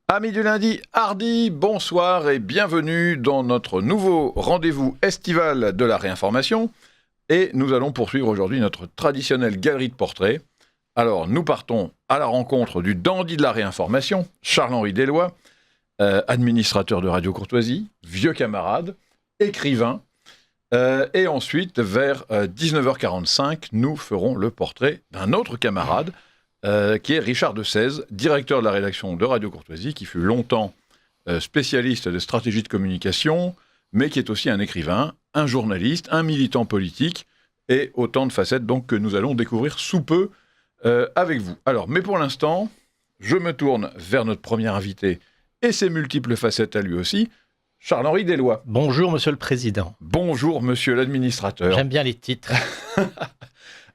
Amis du lundi, hardi, bonsoir et bienvenue dans notre nouveau rendez-vous estival de la réinformation. Et nous allons poursuivre aujourd'hui notre traditionnelle galerie de portraits. Alors, nous partons à la rencontre du dandy de la réinformation, Charles-Henri Deloy, administrateur de Radio Courtoisie, vieux camarade, écrivain. Et ensuite, vers 19h45, nous ferons le portrait d'un autre camarade, qui est Richard de Sèze, directeur de la rédaction de Radio Courtoisie, qui fut longtemps spécialiste de stratégie de communication, mais qui est aussi un écrivain, un journaliste, un militant politique, et autant de facettes donc que nous allons découvrir sous peu avec vous. Alors, mais pour l'instant, je me tourne vers notre premier invité et ses multiples facettes à lui aussi, Charles-Henri Deloy. Bonjour, monsieur le président. Bonjour, monsieur l'administrateur. J'aime bien les titres.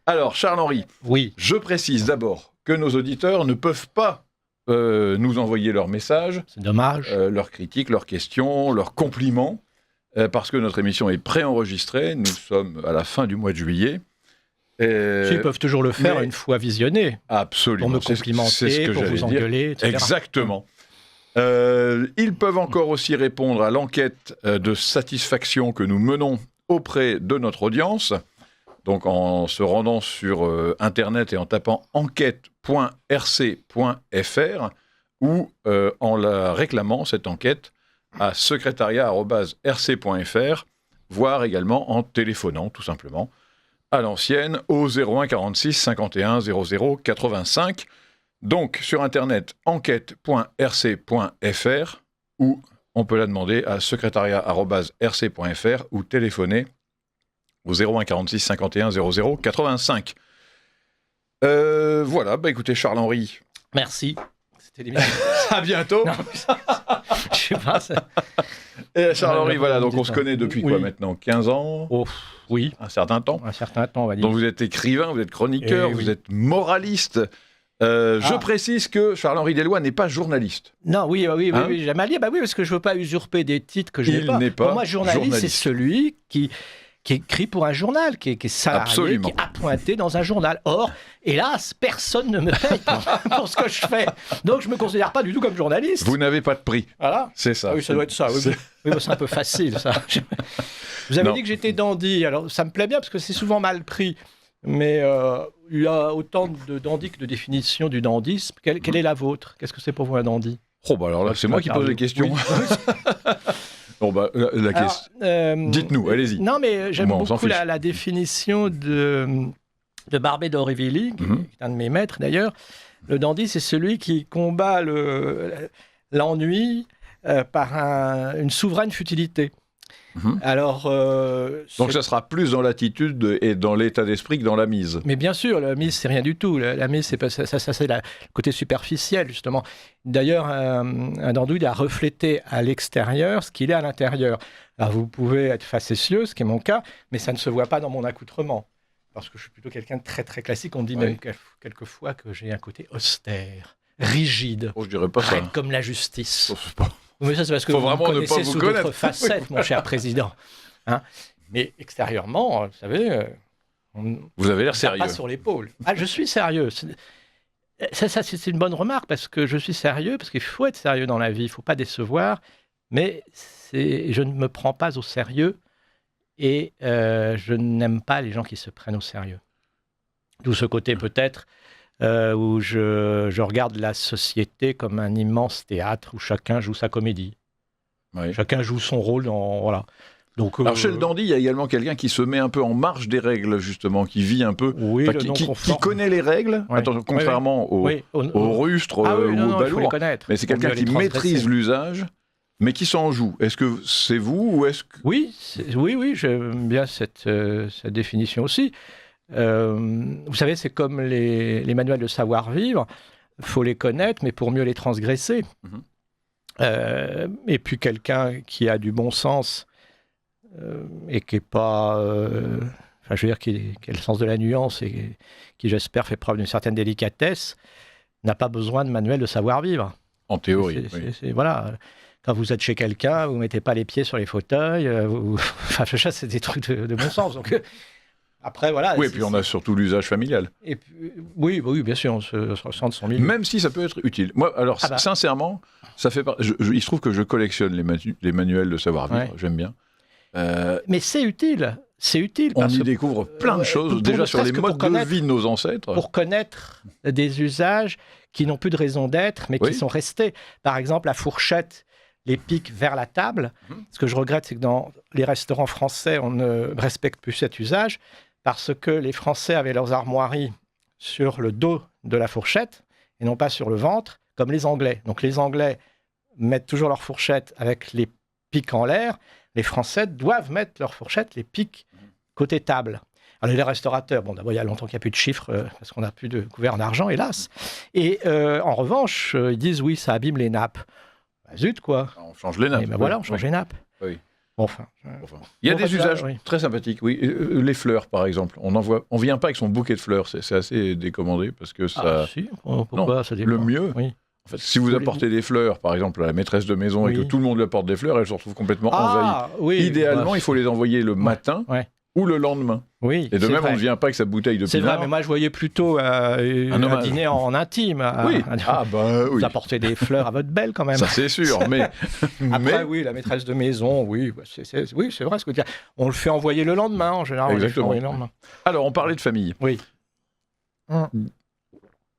Alors, Charles-Henri, oui. Je précise d'abord que nos auditeurs ne peuvent pas nous envoyer leurs messages. C'est dommage. Leurs critiques, leurs questions, leurs compliments, parce que notre émission est préenregistrée. Nous sommes à la fin du mois de juillet. Ils peuvent toujours le faire une fois visionné. Absolument. Pour me complimenter, pour vous engueuler, etc. Exactement. Ils peuvent encore aussi répondre à l'enquête de satisfaction que nous menons auprès de notre audience. Donc en se rendant sur Internet et en tapant enquête.rc.fr ou en la réclamant, cette enquête, à secrétariat@rc.fr, voire également en téléphonant tout simplement à l'ancienne au 01 46 51 00 85. Donc sur Internet, enquête.rc.fr ou on peut la demander à secrétariat@rc.fr ou téléphoner au 01 46 51 00 85. Voilà, écoutez Charles-Henri. Merci. C'était l'émission. À bientôt. Non, je sais pas. Et Charles-Henri, voilà, donc on se connaît depuis quoi maintenant 15 ans. Oui. Un certain temps. Un certain temps, on va dire. Donc vous êtes écrivain, vous êtes chroniqueur, vous êtes moraliste. Je précise que Charles-Henri Deloy n'est pas journaliste. Non, oui, j'aime à lire. Oui, parce que je ne veux pas usurper des titres que je n'ai pas. Il n'est pas pour moi, journaliste, c'est celui qui écrit pour un journal, qui est salarié, Absolument. qui est appointé dans un journal. Or, hélas, personne ne me paye pour ce que je fais. Donc, je ne me considère pas du tout comme journaliste. Vous n'avez pas de prix. Voilà. C'est ça. Ah oui, ça doit être ça. Oui, c'est un peu facile, ça. Vous avez dit que j'étais dandy. Alors, ça me plaît bien, parce que c'est souvent mal pris. Mais il y a autant de dandy que de définitions du dandisme. Quelle est la vôtre ? Qu'est-ce que c'est pour vous un dandy ? Alors là, c'est moi qui pose les questions. Oui. La question. Dites-nous, allez-y. Non, mais j'aime beaucoup la définition de Barbé d'Aurevilly, qui est un de mes maîtres d'ailleurs. Le dandy, c'est celui qui combat l'ennui par une souveraine futilité. Alors, donc ça sera plus dans l'attitude et dans l'état d'esprit que dans la mise. Mais bien sûr, la mise, c'est rien du tout. La mise, c'est le côté superficiel, justement. D'ailleurs, un dandouille doit refléter à l'extérieur ce qu'il est à l'intérieur. Alors, vous pouvez être facétieux, ce qui est mon cas, mais ça ne se voit pas dans mon accoutrement. Parce que je suis plutôt quelqu'un de très, très classique. On dit même quelquefois que j'ai un côté austère, rigide, je dirais pas raide ça. comme la justice. Mais ça, c'est parce que vous connaissez sous d'autres facettes, mon cher président. Mais extérieurement, vous savez, vous avez l'air sérieux. Pas sur l'épaule. Je suis sérieux. Ça, c'est une bonne remarque, parce que je suis sérieux, parce qu'il faut être sérieux dans la vie, il ne faut pas décevoir, mais je ne me prends pas au sérieux, et je n'aime pas les gens qui se prennent au sérieux. D'où ce côté peut-être où je regarde la société comme un immense théâtre où chacun joue sa comédie. Oui. Chacun joue son rôle voilà. Donc, alors chez le dandy, il y a également quelqu'un qui se met un peu en marge des règles, justement, qui vit un peu, qui connaît les règles, contrairement aux rustres, aux balourds, mais c'est quelqu'un qui maîtrise l'usage, mais qui s'en joue. Est-ce que c'est vous ou est-ce que... Oui, j'aime bien cette définition aussi. Vous savez, c'est comme les manuels de savoir-vivre, il faut les connaître, mais pour mieux les transgresser. Et puis quelqu'un qui a du bon sens et qui n'est pas... je veux dire, qui a le sens de la nuance et qui, j'espère, fait preuve d'une certaine délicatesse, n'a pas besoin de manuel de savoir-vivre. En théorie, voilà. Quand vous êtes chez quelqu'un, vous ne mettez pas les pieds sur les fauteuils. C'est des trucs de bon sens. Donc, Après, voilà. Oui, et puis on a surtout l'usage familial. Et puis, oui, bien sûr, on se ressent de son milieu. Même si ça peut être utile. Moi, alors, sincèrement, ça fait il se trouve que je collectionne les manuels de savoir-vivre, j'aime bien. Mais c'est utile. C'est utile. On y découvre plein de choses, déjà sur les modes de vie de nos ancêtres. Pour connaître des usages qui n'ont plus de raison d'être, mais qui sont restés. Par exemple, la fourchette, les pics vers la table. Ce que je regrette, c'est que dans les restaurants français, on ne respecte plus cet usage, parce que les Français avaient leurs armoiries sur le dos de la fourchette, et non pas sur le ventre, comme les Anglais. Donc les Anglais mettent toujours leur fourchette avec les pics en l'air. Les Français doivent mettre leur fourchette, les pics, côté table. Alors les restaurateurs, bon d'abord il y a longtemps qu'il n'y a plus de chiffres, parce qu'on n'a plus de couverts en argent, hélas. Et en revanche, ils disent oui, ça abîme les nappes. Bah, zut quoi. On change les nappes. Et ben voilà, on change les nappes. Oui. Enfin. Il y a des usages très sympathiques, oui. Les fleurs, par exemple. On vient pas avec son bouquet de fleurs, c'est assez décommandé, parce que ça... Ah si, pourquoi ça dépend. Le mieux, en fait, si vous apportez des fleurs, par exemple, à la maîtresse de maison, et que tout le monde lui apporte des fleurs, elle se retrouve complètement envahie. Idéalement, il faut les envoyer le matin ou le lendemain. Oui, et de même, on ne vient pas avec sa bouteille de pinard. C'est vrai, mais moi, je voyais plutôt un dîner en intime. Vous apportez des fleurs à votre belle, quand même. Ça, c'est sûr, mais... Après, oui, la maîtresse de maison, c'est vrai ce que tu dis. On le fait envoyer le lendemain, en général. Exactement. Alors, on parlait de famille. Oui.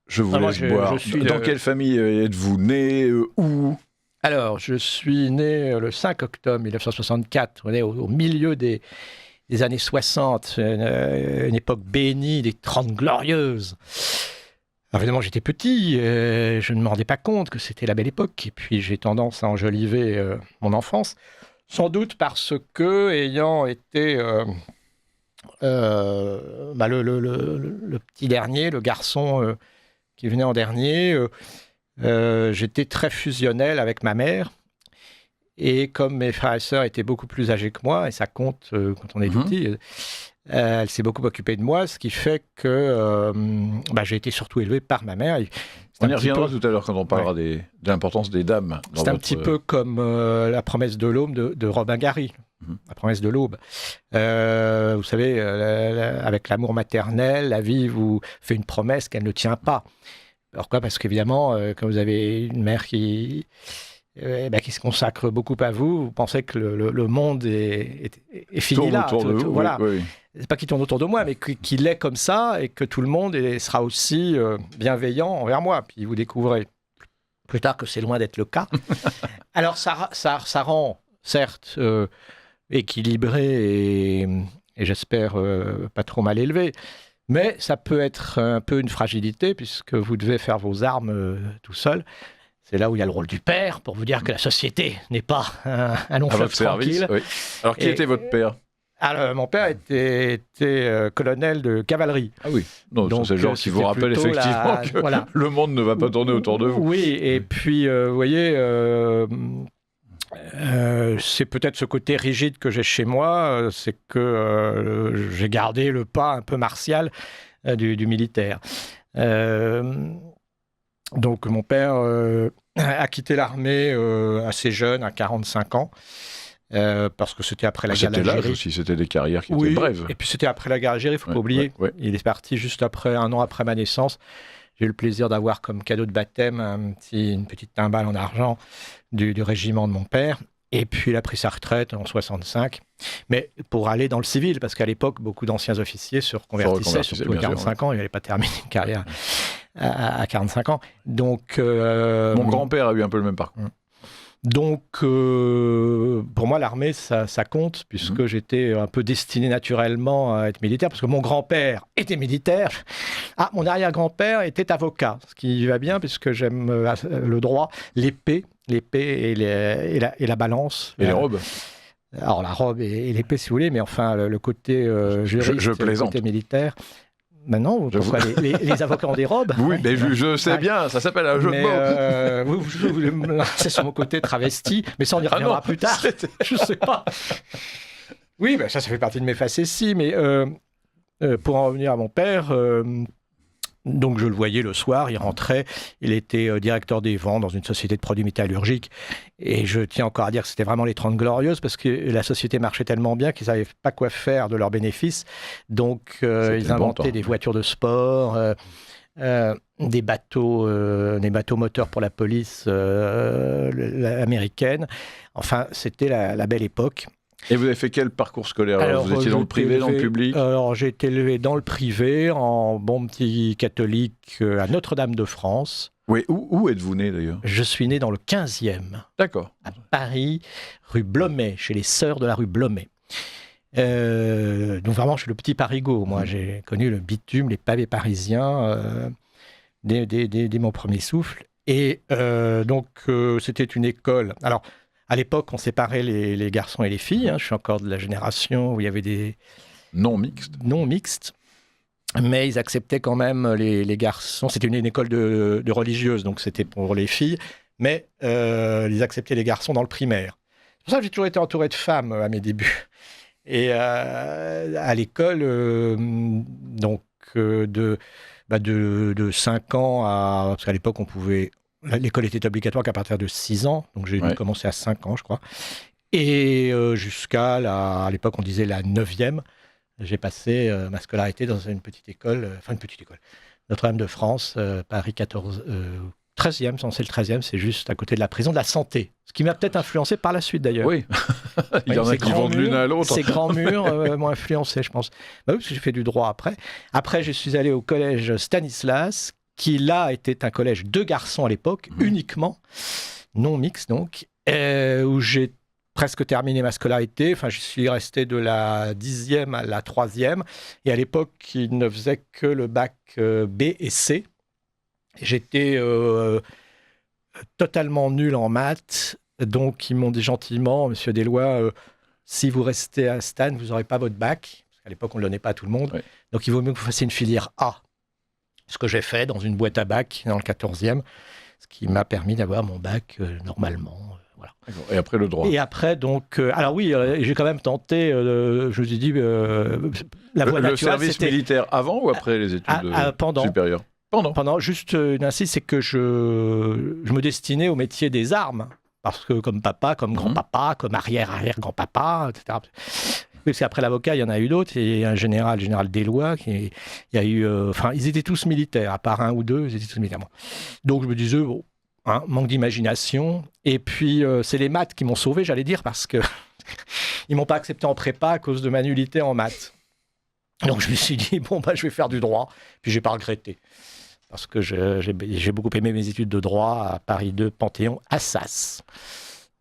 Je vous laisse boire. Dans quelle famille êtes-vous né où? Alors, je suis né le 5 octobre 1964. On est au milieu des années 60, une époque bénie des 30 glorieuses. Alors, évidemment, j'étais petit, je ne me rendais pas compte que c'était la belle époque. Et puis, j'ai tendance à enjoliver mon enfance. Sans doute parce que, ayant été le petit dernier, le garçon... qui venait en dernier, j'étais très fusionnel avec ma mère. Et comme mes frères et sœurs étaient beaucoup plus âgés que moi, et ça compte quand on est petit, elle s'est beaucoup occupée de moi, ce qui fait que j'ai été surtout élevé par ma mère. On y reviendra tout à l'heure quand on parlera de l'importance des dames. C'est un petit peu comme La promesse de l'aube de Robin Gary. La promesse de l'aube. Vous savez, avec l'amour maternel, la vie vous fait une promesse qu'elle ne tient pas. Pourquoi ? Parce qu'évidemment, quand vous avez une mère qui se consacre beaucoup à vous, vous pensez que le monde est fini là. Autour de vous, voilà. Oui. C'est pas qu'il tourne autour de moi, mais qu'il est comme ça et que tout le monde sera aussi bienveillant envers moi. Puis vous découvrez plus tard que c'est loin d'être le cas. Alors ça rend, certes... équilibré et j'espère pas trop mal élevé. Mais ça peut être un peu une fragilité puisque vous devez faire vos armes tout seul. C'est là où il y a le rôle du père pour vous dire que la société n'est pas un long fleuve tranquille. Oui. Alors qui était votre père ? Alors, mon père était colonel de cavalerie. Ah oui, donc c'est le genre qui vous rappelle effectivement que le monde ne va pas tourner autour de vous. Oui, et puis vous voyez... c'est peut-être ce côté rigide que j'ai chez moi, c'est que j'ai gardé le pas un peu martial du militaire. Donc mon père a quitté l'armée assez jeune, à 45 ans, parce que c'était après la guerre d'Algérie. C'était l'âge aussi, c'était des carrières qui étaient brèves. Et puis c'était après la guerre d'Algérie, il ne faut pas oublier. Il est parti juste après, 1 an après ma naissance. J'ai eu le plaisir d'avoir comme cadeau de baptême une petite timbale en argent du régiment de mon père. Et puis, il a pris sa retraite en 65. Mais pour aller dans le civil, parce qu'à l'époque, beaucoup d'anciens officiers se reconvertissaient, surtout à 45 ans. Il n'allait pas terminer une carrière à 45 ans. Donc, mon grand-père a eu un peu le même parcours. Donc, pour moi, l'armée, ça compte, puisque j'étais un peu destiné naturellement à être militaire, parce que mon grand-père était militaire. Ah, mon arrière-grand-père était avocat, ce qui va bien, puisque j'aime le droit, l'épée et la balance. Et les robes. Alors, la robe et l'épée, si vous voulez, mais enfin, le côté juriste, je plaisante. Le côté militaire... Maintenant, pourquoi les avocats ont des robes? Oui, mais je sais bien, ça s'appelle un jeu de mots. Vous voulez me lancer sur mon côté travesti, mais ça, on y reviendra plus tard. Je ne sais pas. Oui, ben ça fait partie de mes facéties, mais pour en revenir à mon père, Donc je le voyais le soir, il rentrait, il était directeur des ventes dans une société de produits métallurgiques. Et je tiens encore à dire que c'était vraiment les 30 glorieuses parce que la société marchait tellement bien qu'ils ne savaient pas quoi faire de leurs bénéfices. Donc ils inventaient des voitures de sport, des bateaux moteurs pour la police américaine. Enfin, c'était la belle époque. Et vous avez fait quel parcours scolaire? Alors, vous étiez dans le privé, dans le public? Alors, j'ai été élevé dans le privé, en bon petit catholique à Notre-Dame-de-France. Oui, où êtes-vous né d'ailleurs? Je suis né dans le 15e. D'accord. À Paris, rue Blomet, chez les sœurs de la rue Blomet. Donc vraiment, je suis le petit Parigot. Moi, j'ai connu le bitume, les pavés parisiens dès mon premier souffle. Et donc, c'était une école... Alors, à l'époque, on séparait les garçons et les filles. Je suis encore de la génération où il y avait des... Non mixtes. Non mixtes. Mais ils acceptaient quand même les garçons. C'était une école de religieuses, donc c'était pour les filles. Mais ils acceptaient les garçons dans le primaire. C'est pour ça que j'ai toujours été entouré de femmes à mes débuts. Et à l'école, de 5 ans à... Parce qu'à l'époque, on pouvait... L'école était obligatoire qu'à partir de 6 ans, donc j'ai dû commencer à 5 ans, je crois. Et jusqu'à, à l'époque, on disait la 9e, j'ai passé ma scolarité dans une petite école, Notre-Dame-de-France, Paris 13e, c'est le 13e, c'est juste à côté de la prison de la Santé. Ce qui m'a peut-être influencé par la suite, d'ailleurs. Oui, il y en a qui vont de l'une à l'autre. Ces grands murs m'ont influencé, je pense. Bah oui, parce que j'ai fait du droit après. Après, je suis allé au collège Stanislas, qui là était un collège de garçons à l'époque, uniquement, non mixte donc, où j'ai presque terminé ma scolarité. Enfin, je suis resté de la 10e à la 3e. Et à l'époque, ils ne faisaient que le bac B et C. J'étais totalement nul en maths. Donc, ils m'ont dit gentiment, Monsieur Deslois, si vous restez à Stan, vous n'aurez pas votre bac. Parce qu'à l'époque, on ne le donnait pas à tout le monde. Oui. Donc, il vaut mieux que vous fassiez une filière A. Ce que j'ai fait dans une boîte à bac dans le 14e, ce qui m'a permis d'avoir mon bac normalement. Voilà. Et après le droit. Et après, donc... alors oui, j'ai quand même tenté, je me suis dit, la voie naturelle, le service militaire avant ou après les études supérieures? Pendant, juste une insiste, c'est que je me destinais au métier des armes. Parce que comme papa, comme grand-papa, comme arrière-arrière-grand-papa, etc. Parce qu'après l'avocat, il y en a eu d'autres. Il y a un général Deslois, il y a eu... ils étaient tous militaires, à part un ou deux, ils étaient tous militaires. Donc je me disais, bon, manque d'imagination. Et puis, c'est les maths qui m'ont sauvé, j'allais dire, parce que ils m'ont pas accepté en prépa à cause de ma nullité en maths. Donc je me suis dit, bon, je vais faire du droit. Puis j'ai pas regretté. Parce que j'ai beaucoup aimé mes études de droit à Paris 2, Panthéon, Assas.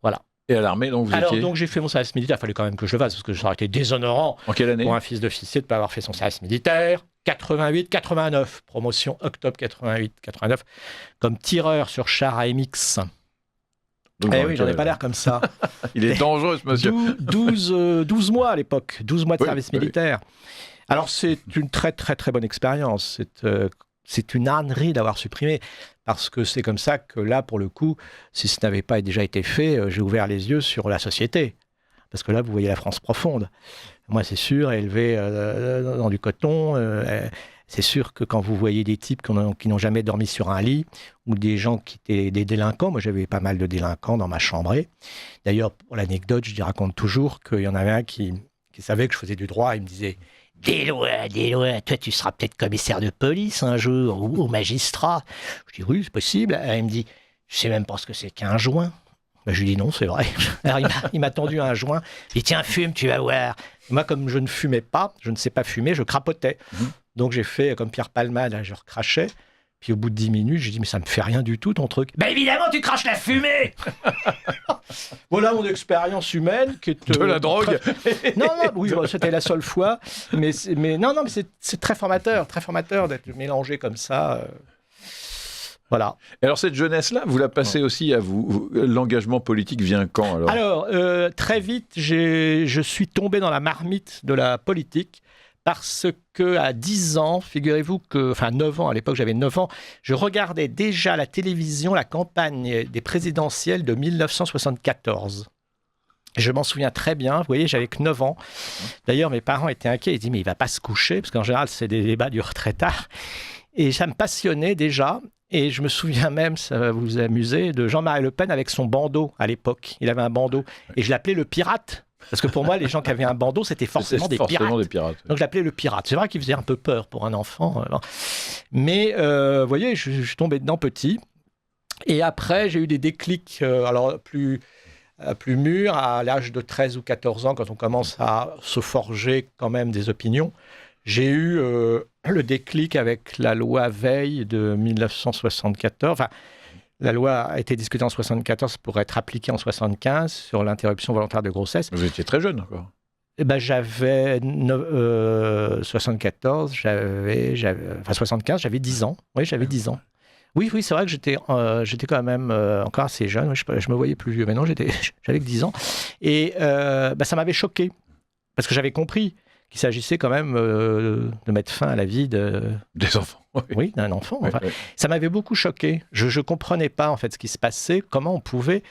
Voilà. Et à l'armée, donc vous étiez... donc j'ai fait mon service militaire, il fallait quand même que je le fasse, parce que ça aurait été déshonorant en quelle année pour un fils d'officier de ne pas avoir fait son service militaire. 88-89, promotion octobre 88-89, comme tireur sur char AMX. Oui, j'en ai pas l'air comme ça. Il est dangereux, ce monsieur. 12 mois à l'époque, 12 mois de service militaire. Alors c'est une très très très bonne expérience, c'est une ânerie d'avoir supprimé, parce que c'est comme ça que là, pour le coup, si ce n'avait pas déjà été fait, j'ai ouvert les yeux sur la société. Parce que là, vous voyez la France profonde. Moi, c'est sûr, élevé dans du coton, c'est sûr que quand vous voyez des types qui n'ont jamais dormi sur un lit, ou des gens qui étaient des délinquants, moi j'avais pas mal de délinquants dans ma chambrée. D'ailleurs, pour l'anecdote, je raconte toujours qu'il y en avait un qui savait que je faisais du droit, il me disait... Deslois, toi tu seras peut-être commissaire de police un jour, ou magistrat. Je dis oui, c'est possible. Il me dit, je sais même pas ce que c'est qu'un joint. Je lui dis non, c'est vrai. Alors il m'a tendu un joint. Il dit tiens, fume, tu vas voir. Et moi, comme je ne fumais pas, je ne sais pas fumer, je crapotais. Donc j'ai fait comme Pierre Palmade, je recrachais. Puis au bout de 10 minutes, j'ai dit mais ça me fait rien du tout ton truc. Ben évidemment, tu craches la fumée. Voilà mon expérience humaine qui est de la drogue. Non, oui, c'était la seule fois, mais c'est très formateur d'être mélangé comme ça. Voilà. Et alors cette jeunesse-là, vous la passez aussi à vous. L'engagement politique vient quand alors très vite, je suis tombé dans la marmite de la politique. Parce qu'à 10 ans, figurez-vous que, 9 ans, à l'époque j'avais 9 ans, je regardais déjà la télévision, la campagne des présidentielles de 1974. Je m'en souviens très bien, vous voyez, j'avais que 9 ans. D'ailleurs, mes parents étaient inquiets, ils disaient, mais il ne va pas se coucher, parce qu'en général, c'est des débats durent très tard. Et ça me passionnait déjà. Et je me souviens même, ça va vous amuser, de Jean-Marie Le Pen avec son bandeau à l'époque. Il avait un bandeau. Et je l'appelais le pirate. Parce que pour moi, les gens qui avaient un bandeau, c'était forcément des pirates. Donc je l'appelais le pirate. C'est vrai qu'il faisait un peu peur pour un enfant. Mais vous voyez, je suis tombé dedans petit. Et après, j'ai eu des déclics alors plus mûrs, à l'âge de 13 ou 14 ans, quand on commence à se forger quand même des opinions. J'ai eu le déclic avec la loi Veil de 1974. Enfin, la loi a été discutée en 1974 pour être appliquée en 1975 sur l'interruption volontaire de grossesse. Vous étiez très jeune encore. Eh ben, j'avais 74, enfin 75, j'avais 10 ans. Oui, j'avais 10 ans. Oui, c'est vrai que j'étais quand même encore assez jeune. Oui, je me voyais plus vieux, mais non, j'avais que 10 ans. Et ça m'avait choqué, parce que j'avais compris qu'il s'agissait quand même de mettre fin à la vie des enfants. Oui, d'un enfant. Enfin. Oui. Ça m'avait beaucoup choqué. Je ne comprenais pas en fait ce qui se passait, comment on pouvait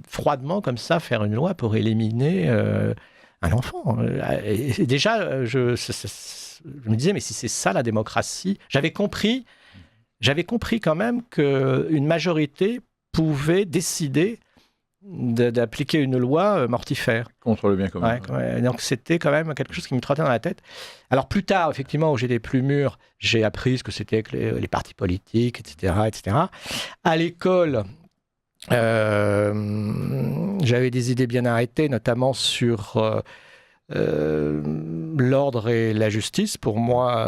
froidement comme ça faire une loi pour éliminer un enfant. Et déjà, je me disais, mais si c'est ça la démocratie, j'avais compris quand même qu'une majorité pouvait décider d'appliquer une loi mortifère. Contre le bien commun. Ouais. Donc c'était quand même quelque chose qui me trottait dans la tête. Alors plus tard, effectivement, où j'étais plus mûr, j'ai appris ce que c'était que les partis politiques, etc. À l'école, j'avais des idées bien arrêtées, notamment sur l'ordre et la justice. Pour moi,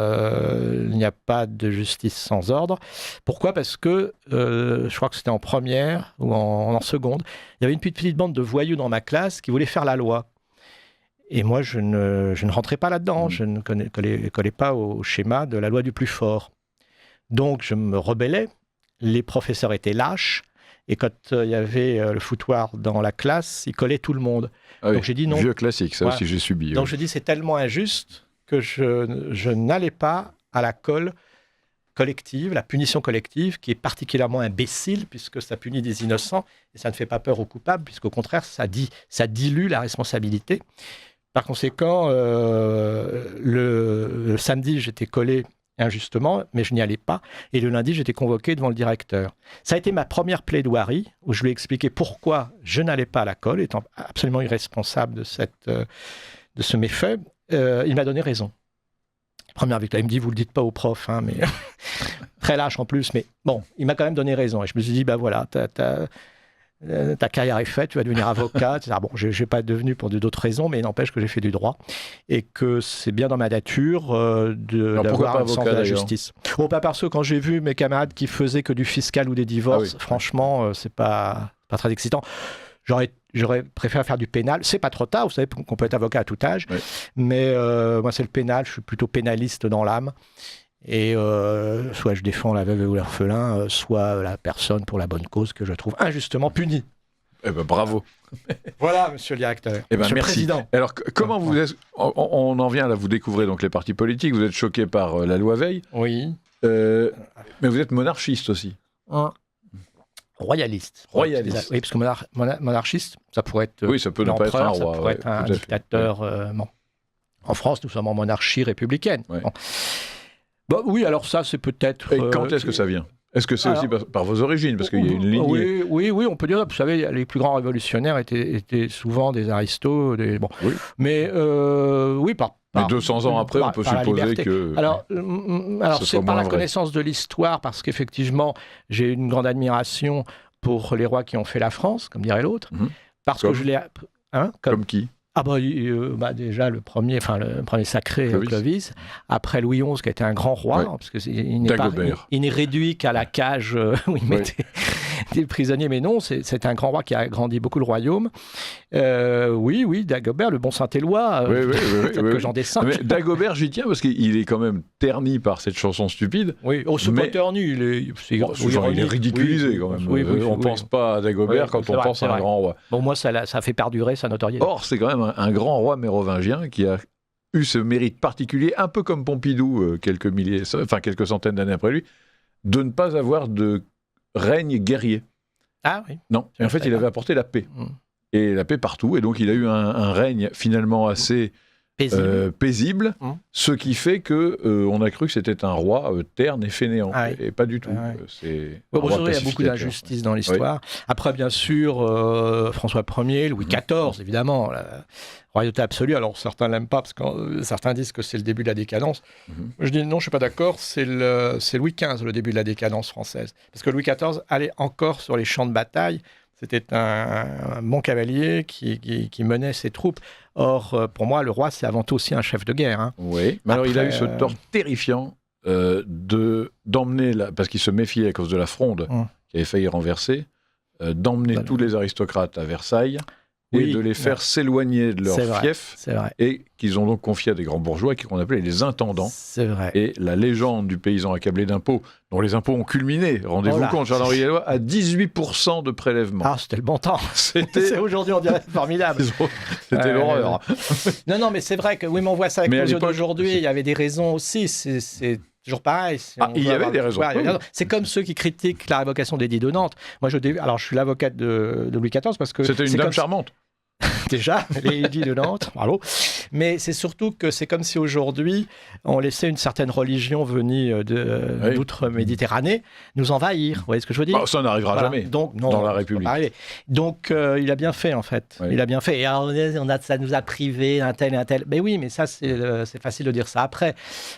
il n'y a pas de justice sans ordre. Pourquoi ? Parce que, je crois que c'était en première ou en seconde, il y avait une petite bande de voyous dans ma classe qui voulaient faire la loi. Et moi, je ne rentrais pas là-dedans. Je ne collais pas au schéma de la loi du plus fort. Donc, je me rebellais. Les professeurs étaient lâches. Et quand il y avait le foutoir dans la classe, ils collaient tout le monde. Ah donc j'ai dit non. Vieux classique, ça aussi j'ai subi. Donc je dis c'est tellement injuste que je n'allais pas à la colle collective, la punition collective, qui est particulièrement imbécile puisque ça punit des innocents et ça ne fait pas peur aux coupables, puisqu'au contraire ça dilue la responsabilité. Par conséquent, le samedi j'étais collé injustement, mais je n'y allais pas. Et le lundi, j'étais convoqué devant le directeur. Ça a été ma première plaidoirie, où je lui ai expliqué pourquoi je n'allais pas à la colle, étant absolument irresponsable de ce méfait. Il m'a donné raison. Première victoire. Il me dit, vous ne le dites pas au prof, hein, mais très lâche en plus, mais bon, il m'a quand même donné raison. Et je me suis dit, voilà, ta carrière est faite, tu vas devenir avocat, etc. Bon, je n'ai pas devenu pour d'autres raisons, mais il n'empêche que j'ai fait du droit et que c'est bien dans ma nature d'avoir un sens de la justice. Bon, pas parce que quand j'ai vu mes camarades qui faisaient que du fiscal ou des divorces, franchement, c'est pas très excitant. J'aurais préféré faire du pénal. C'est pas trop tard, vous savez qu'on peut être avocat à tout âge, mais moi c'est le pénal, je suis plutôt pénaliste dans l'âme. Et soit je défends la veuve ou l'orphelin, soit la personne pour la bonne cause que je trouve injustement punie. Eh ben bravo. Voilà, monsieur le directeur. Eh ben, monsieur merci. le président. Alors, comment vous êtes... On en vient là, vous découvrez donc les partis politiques, vous êtes choqué par la loi Veil. Oui. Mais vous êtes monarchiste aussi. Royaliste. Royaliste. Oui, parce que monarchiste, ça pourrait être oui, ça peut ne pas être un roi. Ça pourrait être un dictateur. Bon. En France, nous sommes en monarchie républicaine. Ouais. Bon, oui, alors ça, c'est peut-être... Et quand est-ce que ça vient ? Est-ce que c'est aussi par vos origines ? Parce qu'il y a une lignée... Oui, on peut dire. Vous savez, les plus grands révolutionnaires étaient souvent des aristos. Bon. Oui. Mais oui, mais 200 ans après, on peut supposer que... Alors c'est par la connaissance de l'histoire, parce qu'effectivement, j'ai une grande admiration pour les rois qui ont fait la France, comme dirait l'autre. Parce que je l'ai... Comme qui ? Déjà le premier sacré, Clovis. Après Louis XI, qui a été un grand roi, parce que il n'est réduit qu'à la cage où il mettait des prisonniers, mais non, c'est un grand roi qui a agrandi beaucoup le royaume. Oui, Dagobert, le bon Saint-Éloi, que j'en descends. Mais Dagobert, j'y tiens, parce qu'il est quand même terni par cette chanson stupide. Oui, c'est pas terni, il est ridiculisé quand même. On ne pense pas à Dagobert quand on pense à un grand roi. Bon, moi, ça fait perdurer sa notoriété. Or, c'est quand même un grand roi mérovingien qui a eu ce mérite particulier, un peu comme Pompidou, quelques centaines d'années après lui, de ne pas avoir de règne guerrier. Ah oui. Non, en fait, il avait apporté la paix. Et la paix partout, et donc il a eu un règne finalement assez paisible, ce qui fait que on a cru que c'était un roi terne et fainéant, et pas du tout. C'est il y a beaucoup d'injustices dans l'histoire. Après, bien sûr, François Ier, Louis XIV, évidemment, la royauté absolue. Alors, certains l'aiment pas, parce que certains disent que c'est le début de la décadence. Je dis non, je suis pas d'accord, c'est Louis XV, le début de la décadence française. Parce que Louis XIV allait encore sur les champs de bataille. C'était un bon cavalier qui menait ses troupes. Or, pour moi, le roi, c'est avant tout aussi un chef de guerre. Hein. Oui, mais alors il a eu ce tort terrifiant d'emmener, parce qu'il se méfiait à cause de la fronde qui avait failli renverser, d'emmener tous les aristocrates à Versailles et de les faire s'éloigner de leur fief, et qu'ils ont donc confié à des grands bourgeois qu'on appelait les intendants. C'est vrai. Et la légende du paysan accablé d'impôts, dont les impôts ont culminé, rendez-vous compte, Charles-Henri Gallois, à 18% de prélèvement. Ah, c'était le bon temps. Aujourd'hui, on dirait formidable. C'était l'horreur. Non, mais c'est vrai que oui, mais on voit ça avec les yeux d'aujourd'hui. Il y avait des raisons aussi. C'est toujours pareil. Il y avait des raisons. C'est comme ceux qui critiquent la révocation d'édit de Nantes. Moi, je suis l'avocate de Louis XIV parce que c'était une dame charmante. Déjà, les édits de Nantes, bravo. Mais c'est surtout que c'est comme si aujourd'hui, on laissait une certaine religion venue d'outre-Méditerranée nous envahir. Vous voyez ce que je veux dire ? Ça n'arrivera jamais dans la République. Donc, il a bien fait, en fait. Oui. Il a bien fait. Et alors, ça nous a privés un tel et un tel. Mais oui, mais ça, c'est facile de dire ça après.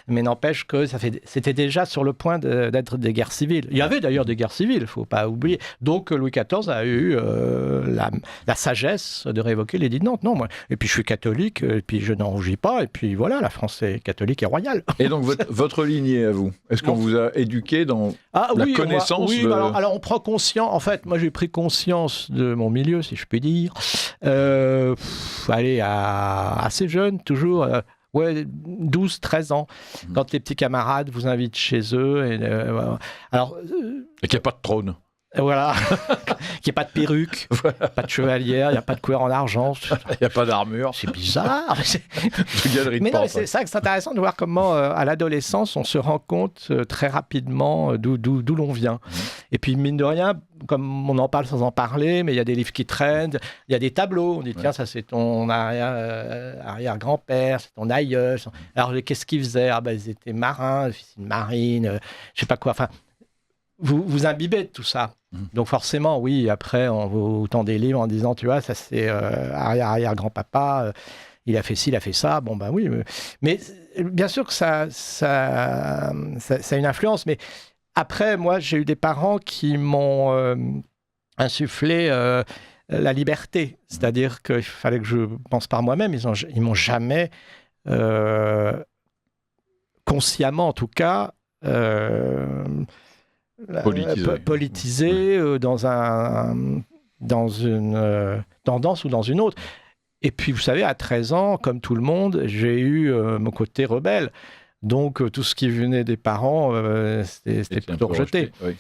Mais n'empêche que c'était déjà sur le point d'être des guerres civiles. Il y avait d'ailleurs des guerres civiles, il ne faut pas oublier. Donc, Louis XIV a eu la sagesse de révoquer l'édit de Nantes. Non, moi. Et puis, je suis catholique, et puis je n'en rougis pas. Et puis, voilà, la France est catholique et royale. Et donc, votre lignée à vous, est-ce qu'on vous a éduqué dans la connaissance alors, on prend conscience. En fait, moi, j'ai pris conscience de mon milieu, si je puis dire. Assez jeune, toujours. 12, 13 ans, quand les petits camarades vous invitent chez eux. Et qu'il n'y a pas de trône. Voilà, qu'il n'y a pas de perruque, pas de chevalière, il n'y a pas de couleur en argent. Il n'y a pas d'armure. C'est bizarre. Mais non, c'est ça que c'est intéressant de voir comment, à l'adolescence, on se rend compte très rapidement d'où l'on vient. Et puis, mine de rien, comme on en parle sans en parler, mais il y a des livres qui traînent, il y a des tableaux. On dit, tiens, ça c'est ton arrière-grand-père, c'est ton aïeul. Alors, qu'est-ce qu'ils faisaient ? Ils étaient marins, officiers de marine, je ne sais pas quoi. Enfin, vous imbibez de tout ça. Donc forcément, oui, après, on vous tend des livres en disant, tu vois, ça c'est arrière-grand-papa, il a fait ci, il a fait ça. Bon, oui. Mais bien sûr que ça a une influence. Mais après, moi, j'ai eu des parents qui m'ont insufflé la liberté. C'est-à-dire qu'il fallait que je pense par moi-même. Ils m'ont jamais, consciemment en tout cas, politisé dans une tendance ou dans une autre. Et puis, vous savez, à 13 ans, comme tout le monde, j'ai eu mon côté rebelle. Donc, tout ce qui venait des parents, c'était plutôt rejeté. Oui.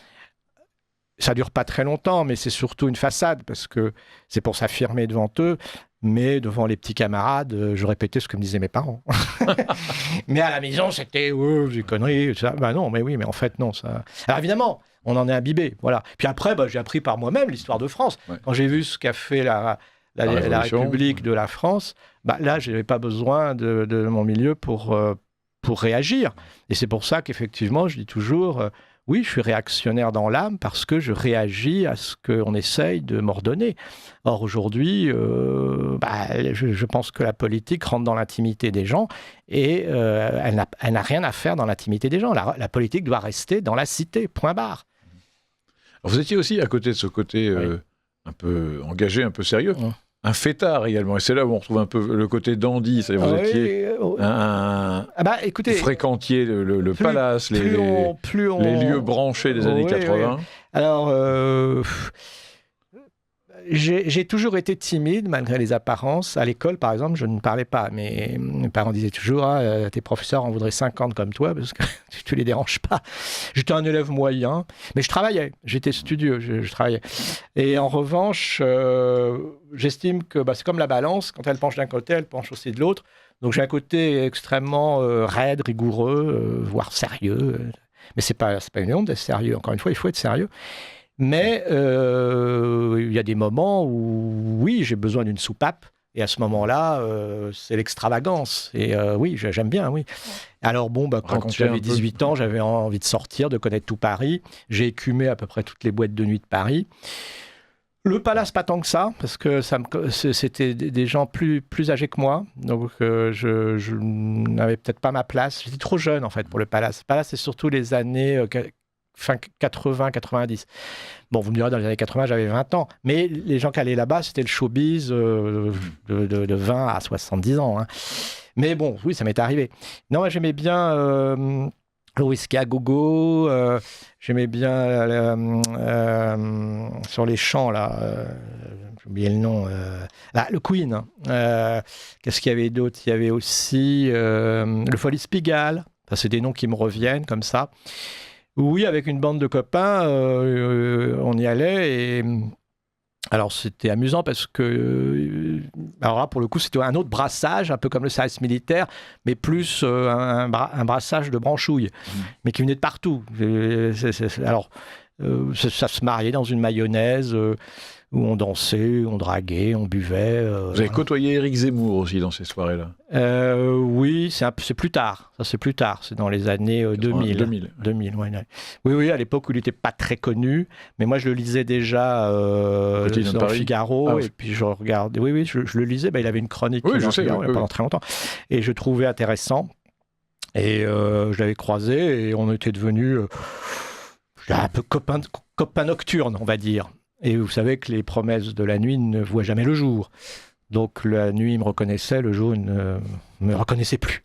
Ça ne dure pas très longtemps, mais c'est surtout une façade, parce que c'est pour s'affirmer devant eux. Mais devant les petits camarades, je répétais ce que me disaient mes parents. Mais à la maison, c'était des conneries. Ça. Non, mais oui, mais en fait, non. Ça... Alors évidemment, on en est imbibé. Voilà. Puis après, j'ai appris par moi-même l'histoire de France. Ouais. Quand j'ai vu ce qu'a fait la République de la France, là, je n'avais pas besoin de mon milieu pour réagir. Et c'est pour ça qu'effectivement, je dis toujours... oui, je suis réactionnaire dans l'âme parce que je réagis à ce qu'on essaye de m'ordonner. Or, aujourd'hui, je pense que la politique rentre dans l'intimité des gens et elle n'a rien à faire dans l'intimité des gens. La politique doit rester dans la cité, point barre. Alors, vous étiez aussi à côté de ce côté un peu engagé, un peu sérieux. Un fêtard également, et c'est là où on retrouve un peu le côté dandy, c'est-à-dire vous étiez écoutez, fréquentiez le palace, les lieux branchés des années 80. Oui. Alors, j'ai toujours été timide malgré les apparences. À l'école, par exemple, je ne parlais pas. Mes parents disaient toujours tes professeurs en voudraient 50 comme toi parce que tu les déranges pas. J'étais un élève moyen, mais je travaillais. J'étais studieux, je travaillais. Et en revanche, j'estime que c'est comme la balance. Quand elle penche d'un côté, elle penche aussi de l'autre. Donc j'ai un côté extrêmement raide, rigoureux, voire sérieux. Mais c'est pas une honte d'être sérieux. Encore une fois, il faut être sérieux. Mais il y a des moments où, oui, j'ai besoin d'une soupape Et à ce moment-là, c'est l'extravagance. Et oui, j'aime bien, oui. Alors bon, quand Racontez j'avais un peu. 18 ans, j'avais envie de sortir, de connaître tout Paris. J'ai écumé à peu près toutes les boîtes de nuit de Paris. Le Palace, pas tant que ça, parce que c'était des gens plus âgés que moi. Donc je n'avais peut-être pas ma place. J'étais trop jeune, en fait, pour le Palace. Le Palace, c'est surtout les années fin 80, 90. Bon, vous me direz, dans les années 80, j'avais 20 ans. Mais les gens qui allaient là-bas, c'était le showbiz de 20 à 70 ans. Hein. Mais bon, oui, ça m'est arrivé. Non, moi, j'aimais bien le whisky à gogo. J'aimais bien sur les champs, là. J'ai oublié le nom. Le Queen. Hein. Qu'est-ce qu'il y avait d'autre? Il y avait aussi le Folies Pigalle. Ça, c'est des noms qui me reviennent comme ça. Oui, avec une bande de copains, on y allait et alors c'était amusant parce que alors là, pour le coup, c'était un autre brassage, un peu comme le service militaire, mais plus un brassage de branchouilles, mais qui venait de partout. Alors, ça se mariait dans une mayonnaise où on dansait, on draguait, on buvait. Vous avez côtoyé Éric Zemmour aussi dans ces soirées-là? Oui, c'est plus tard. Ça, c'est plus tard. C'est dans les années 2000. 2000, ouais. Oui, à l'époque où il n'était pas très connu. Mais moi, je le lisais déjà dans le Figaro. Et puis, je regardais. Oui, je le lisais. Il avait une chronique dans le Figaro pendant très longtemps. Et je trouvais intéressant. Et je l'avais croisé. Et on était devenus un peu copains nocturnes, on va dire. Et vous savez que les promesses de la nuit ne voient jamais le jour. Donc la nuit, il me reconnaissait, le jour, il ne me reconnaissait plus.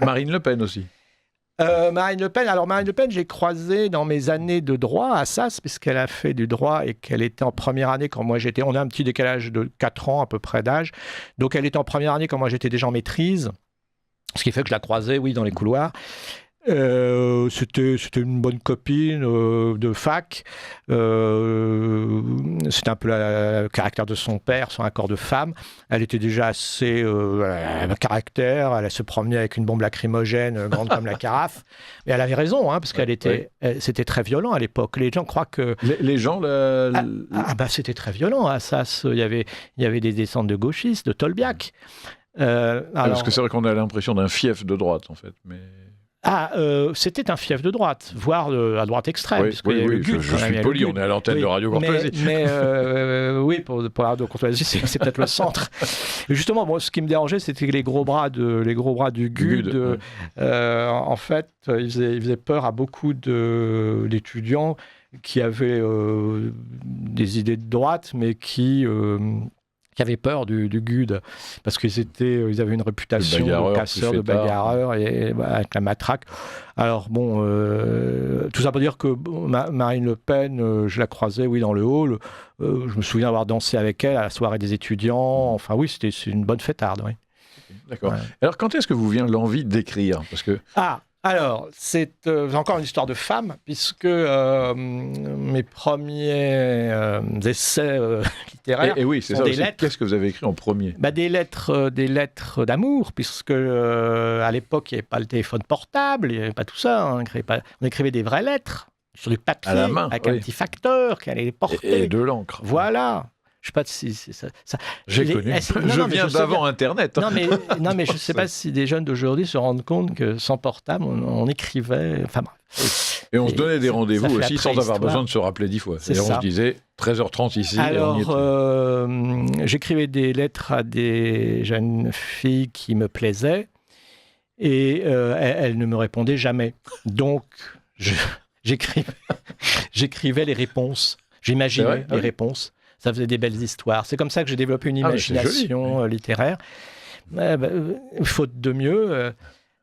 Marine Le Pen aussi. Marine Le Pen, j'ai croisé dans mes années de droit à Assas, puisqu'elle a fait du droit et qu'elle était en première année quand moi j'étais. On a un petit décalage de 4 ans à peu près d'âge. Donc elle était en première année quand moi j'étais déjà en maîtrise. Ce qui fait que je la croisais, oui, dans les couloirs. C'était une bonne copine de fac. C'était un peu le caractère de son père, son accord de femme. Elle était déjà assez caractère. Elle se promenait avec une bombe lacrymogène grande comme la carafe. Et elle avait raison, hein, parce c'était très violent à l'époque. Les gens croient que les gens c'était très violent. À Assas, il y avait des descentes de gauchistes, de Tolbiac. Parce que c'est vrai qu'on a l'impression d'un fief de droite, en fait. Mais... c'était un fief de droite, voire à droite extrême. Oui, je suis poli, on est à l'antenne de Radio Courtoisie. Mais oui, pour la Radio Courtoisie, c'est peut-être le centre. Et justement, moi, ce qui me dérangeait, c'était que les gros bras du GUD, en fait, ils faisaient peur à beaucoup d'étudiants qui avaient des idées de droite, mais qui avaient peur du GUD, parce qu'ils avaient une réputation de casseurs, de bagarreurs, et avec la matraque. Alors bon, tout ça pour dire que Marine Le Pen, je la croisais, oui, dans le hall. Je me souviens avoir dansé avec elle à la soirée des étudiants. Enfin oui, c'est une bonne fêtarde, oui. D'accord. Ouais. Alors quand est-ce que vous vient l'envie d'écrire? Parce que... Alors, c'est encore une histoire de femme, puisque mes premiers essais littéraires sont des lettres. Qu'est-ce que vous avez écrit en premier? Des lettres d'amour, puisque à l'époque, il n'y avait pas le téléphone portable, il n'y avait pas tout ça. On écrivait des vraies lettres sur du papier, à la main, avec un petit facteur qui allait les porter. Et de l'encre. Voilà. Je ne sais pas si c'est ça. J'ai connu. Je viens d'avant Internet. Non, mais je ne sais pas si des jeunes d'aujourd'hui se rendent compte que sans portable, on écrivait. Enfin bref. Et on se donnait des rendez-vous aussi sans avoir besoin de se rappeler 10 fois. C'est-à-dire on se disait 13h30 ici. Alors, j'écrivais des lettres à des jeunes filles qui me plaisaient et elles ne me répondaient jamais. Donc, j'écrivais les réponses. J'imaginais les réponses. Ça faisait des belles histoires. C'est comme ça que j'ai développé une imagination littéraire. Faute de mieux.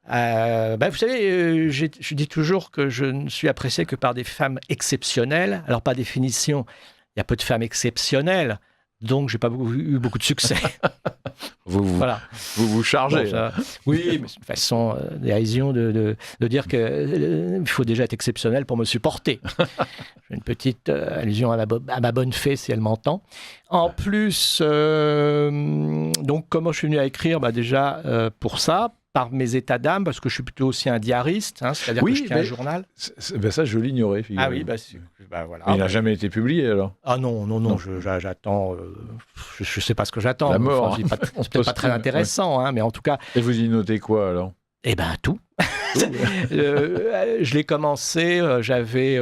Vous savez, je dis toujours que je ne suis apprécié que par des femmes exceptionnelles. Alors, par définition, il y a peu de femmes exceptionnelles. Donc, je n'ai pas eu beaucoup de succès. Vous chargez. Oui, mais c'est une façon dérision de dire qu'il faut déjà être exceptionnel pour me supporter. J'ai une petite allusion à ma bonne fée, si elle m'entend. En plus, donc, comment je suis venu à écrire? Déjà, pour ça, par mes états d'âme, parce que je suis plutôt aussi un diariste, hein, c'est-à-dire que je tiens un journal. Ça, je l'ignorais. Ah oui, voilà. Mais il n'a jamais été publié, alors? Ah non. J'attends. Je ne sais pas ce que j'attends. La mort. Enfin, c'est peut-être pas très intéressant, hein, mais en tout cas. Et vous y notez quoi, alors? Eh bien, tout. Je l'ai commencé, j'avais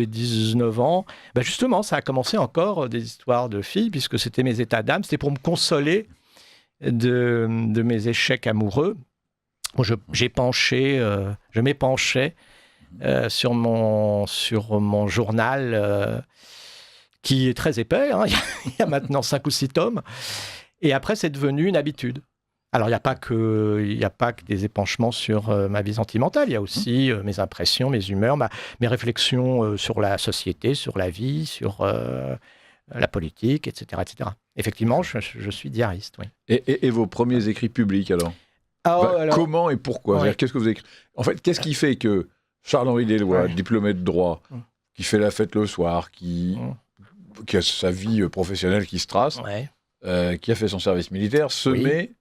19 ans. Justement, ça a commencé encore des histoires de filles, puisque c'était mes états d'âme. C'était pour me consoler de mes échecs amoureux. Je m'épanchais sur mon journal, qui est très épais. Hein. Il y a maintenant 5 ou 6 tomes. Et après, c'est devenu une habitude. Alors, il n'y a pas que des épanchements sur ma vie sentimentale. Il y a aussi mes impressions, mes humeurs, mes réflexions sur la société, sur la vie, sur la politique, etc., etc. Effectivement, je suis diariste, oui. Et vos premiers écrits publics, alors? Comment et pourquoi? Ouais. Qu'est-ce que vous écrivez? En fait, qu'est-ce qui fait que Charles-Henri Deloy, diplômé de droit, qui fait la fête le soir, qui a sa vie professionnelle qui se trace, qui a fait son service militaire, se met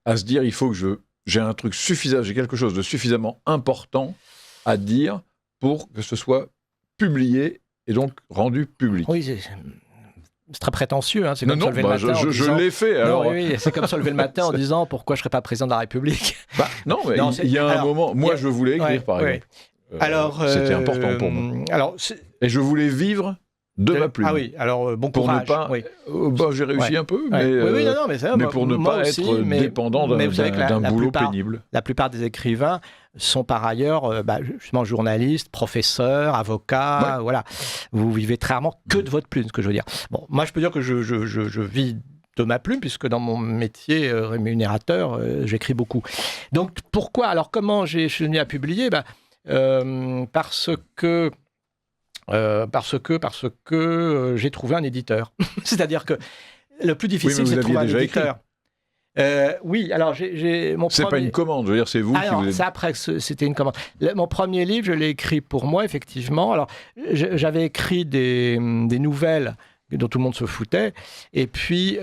à se dire, il faut que j'ai quelque chose de suffisamment important à dire pour que ce soit publié et donc rendu public? Oui, c'est très prétentieux. Hein. C'est comme se lever le matin je l'ai fait. Alors... Oui, c'est comme se lever le matin en disant pourquoi je ne serais pas président de la République. Non, mais il y a un moment, moi je voulais écrire par exemple. C'était important pour moi. Et je voulais vivre de ma plume. Ah oui, alors bon courage. Pour ne pas, j'ai réussi un peu, mais, mais pour ne pas être dépendant d'un boulot pénible. La plupart des écrivains sont par ailleurs justement journalistes, professeurs, avocats, voilà. Vous vivez très rarement que de votre plume, ce que je veux dire. Bon, moi je peux dire que je vis de ma plume, puisque dans mon métier rémunérateur, j'écris beaucoup. Donc pourquoi? Alors comment je suis venu à publier? Parce que j'ai trouvé un éditeur. C'est-à-dire que le plus difficile, c'est de trouver un éditeur. Oui, alors c'est pas une commande, je veux dire, c'est vous qui vous... Ça, après, c'était une commande. Mon premier livre, je l'ai écrit pour moi, effectivement. Alors, j'avais écrit des nouvelles dont tout le monde se foutait, et puis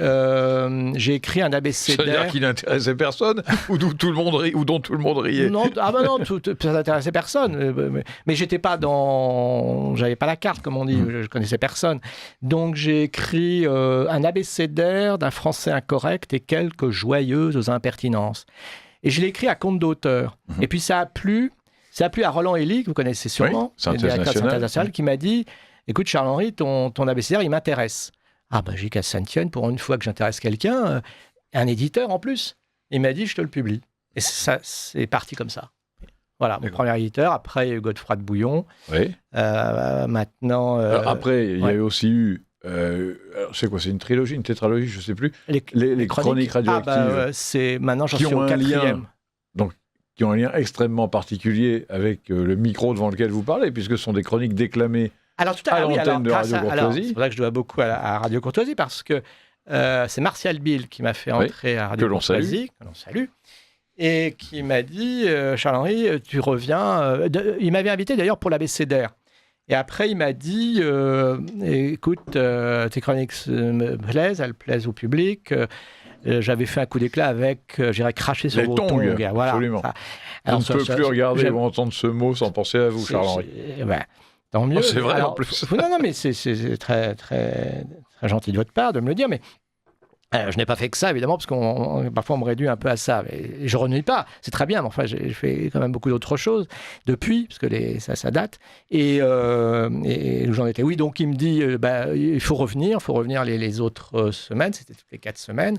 j'ai écrit un abécédaire. C'est-à-dire qui n'intéressait personne, ou dont tout le monde riait? Non, ça n'intéressait personne, mais j'étais pas j'avais pas la carte, comme on dit, je connaissais personne. Donc j'ai écrit un abécédaire d'un français incorrect et quelques joyeuses impertinences. Et je l'ai écrit à compte d'auteur. Et puis ça a plu à Roland Hélie, que vous connaissez sûrement, le directeur de Synthèse Nationale, qui m'a dit: écoute, Charles-Henri, ton abécédaire, il m'intéresse. J'ai dit qu'à Saint-Étienne, pour une fois que j'intéresse quelqu'un, un éditeur en plus. Il m'a dit, je te le publie. Et ça, c'est parti comme ça. Voilà, mon premier éditeur. Après, il y a eu Godefroy de Bouillon. Oui. Maintenant... après, il y a aussi eu... c'est quoi? C'est une trilogie, une tétralogie, je ne sais plus. Les chroniques radioactives. Maintenant, j'en suis au 4e. Donc, qui ont un lien extrêmement particulier avec le micro devant lequel vous parlez, puisque ce sont des chroniques déclamées à l'antenne de Radio Courtoisie. C'est pour ça que je dois beaucoup à Radio Courtoisie, parce que c'est Martial Bill qui m'a fait entrer à Radio Courtoisie, que l'on salue, et qui m'a dit Charles-Henri, tu reviens. Il m'avait invité d'ailleurs pour l'abécédaire. Et après, il m'a dit écoute, tes chroniques me plaisent, elles plaisent au public. J'avais fait un coup d'éclat avec j'irais cracher sur vos tongs. Voilà, absolument. Alors, on ne peut plus regarder ou entendre ce mot sans penser à vous, Charles-Henri. Tant mieux. C'est vrai, en plus. Non, mais c'est très, très, très gentil de votre part de me le dire, mais je n'ai pas fait que ça, évidemment, parce parfois on me réduit un peu à ça. Et je ne renie pas, c'est très bien, mais enfin, j'ai fait quand même beaucoup d'autres choses depuis, parce que ça date. Et j'en étais. Oui, donc il me dit, il faut revenir les autres semaines, c'était toutes les 4 semaines.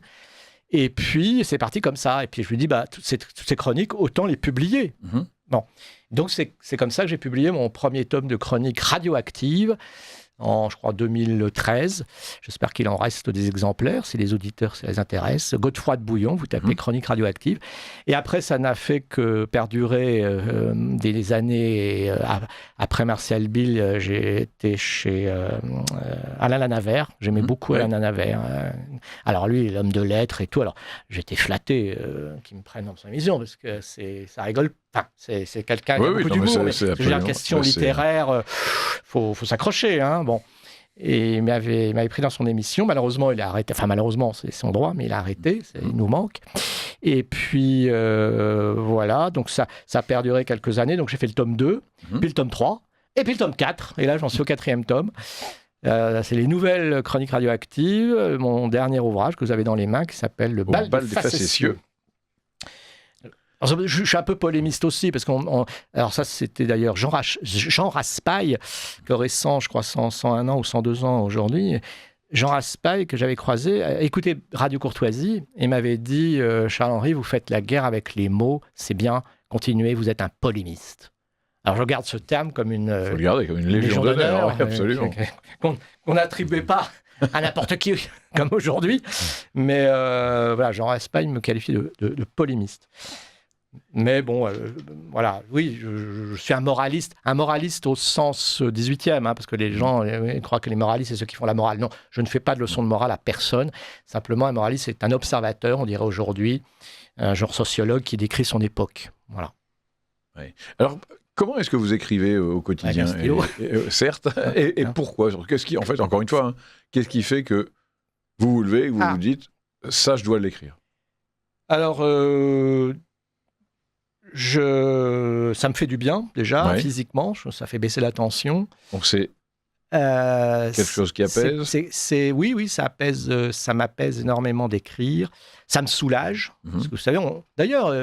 Et puis, c'est parti comme ça. Et puis, je lui dis, toutes ces chroniques, autant les publier. Bon. Donc, c'est comme ça que j'ai publié mon premier tome de chroniques radioactives en, je crois, 2013. J'espère qu'il en reste des exemplaires, si les auditeurs, ça les intéresse. Godefroy de Bouillon, vous tapez chroniques radioactives. Et après, ça n'a fait que perdurer des années. Et, après Martial Bill, j'ai été chez Alain Lanavert. J'aimais beaucoup Alain Lanavert. Alors lui, l'homme de lettres et tout. Alors, j'étais flatté qu'il me prenne dans son émission, parce que ça rigole. Enfin, c'est quelqu'un qui a beaucoup d'humour, mais la question littéraire, faut s'accrocher, hein. Bon. Et il m'avait pris dans son émission. Malheureusement, il a arrêté. Enfin, malheureusement, c'est son droit, mais il a arrêté. Il nous manque. Et puis, voilà. Donc, ça a perduré quelques années. Donc, j'ai fait le tome 2, puis le tome 3, et puis le tome 4. Et là, j'en suis au 4e tome. C'est les nouvelles chroniques radioactives, mon dernier ouvrage que vous avez dans les mains, qui s'appelle Le bal des facétieux. Alors, je suis un peu polémiste aussi, parce alors ça, c'était d'ailleurs Jean Raspail, qui aurait 100, je crois, 101 ans ou 102 ans aujourd'hui. Jean Raspail, que j'avais croisé, écoutait Radio Courtoisie, et m'avait dit « Charles-Henri, vous faites la guerre avec les mots, c'est bien, continuez, vous êtes un polémiste ». Alors, je garde ce terme comme une... Il faut le garder comme une légion d'honneur, oui, absolument. Qu'on n'attribuait pas à n'importe qui, comme aujourd'hui. Mais voilà, Jean Raspail me qualifie de polémiste. Mais bon, voilà, oui, je suis un moraliste au sens 18e, parce que les gens croient que les moralistes, c'est ceux qui font la morale. Non, je ne fais pas de leçon de morale à personne. Simplement, un moraliste, c'est un observateur, on dirait aujourd'hui, un genre sociologue qui décrit son époque. Voilà. Oui. Alors, comment est-ce que vous écrivez au quotidien ? Certes. Et pourquoi ? Qu'est-ce qui, en fait, encore une fois, qu'est-ce qui fait que vous vous levez et que vous vous dites « ça, je dois l'écrire » ? Alors, ça me fait du bien, déjà, physiquement. Ça fait baisser la tension. Donc, c'est quelque chose qui apaise ? Oui, ça apaise. Ça m'apaise énormément d'écrire. Ça me soulage. Parce que vous savez, d'ailleurs,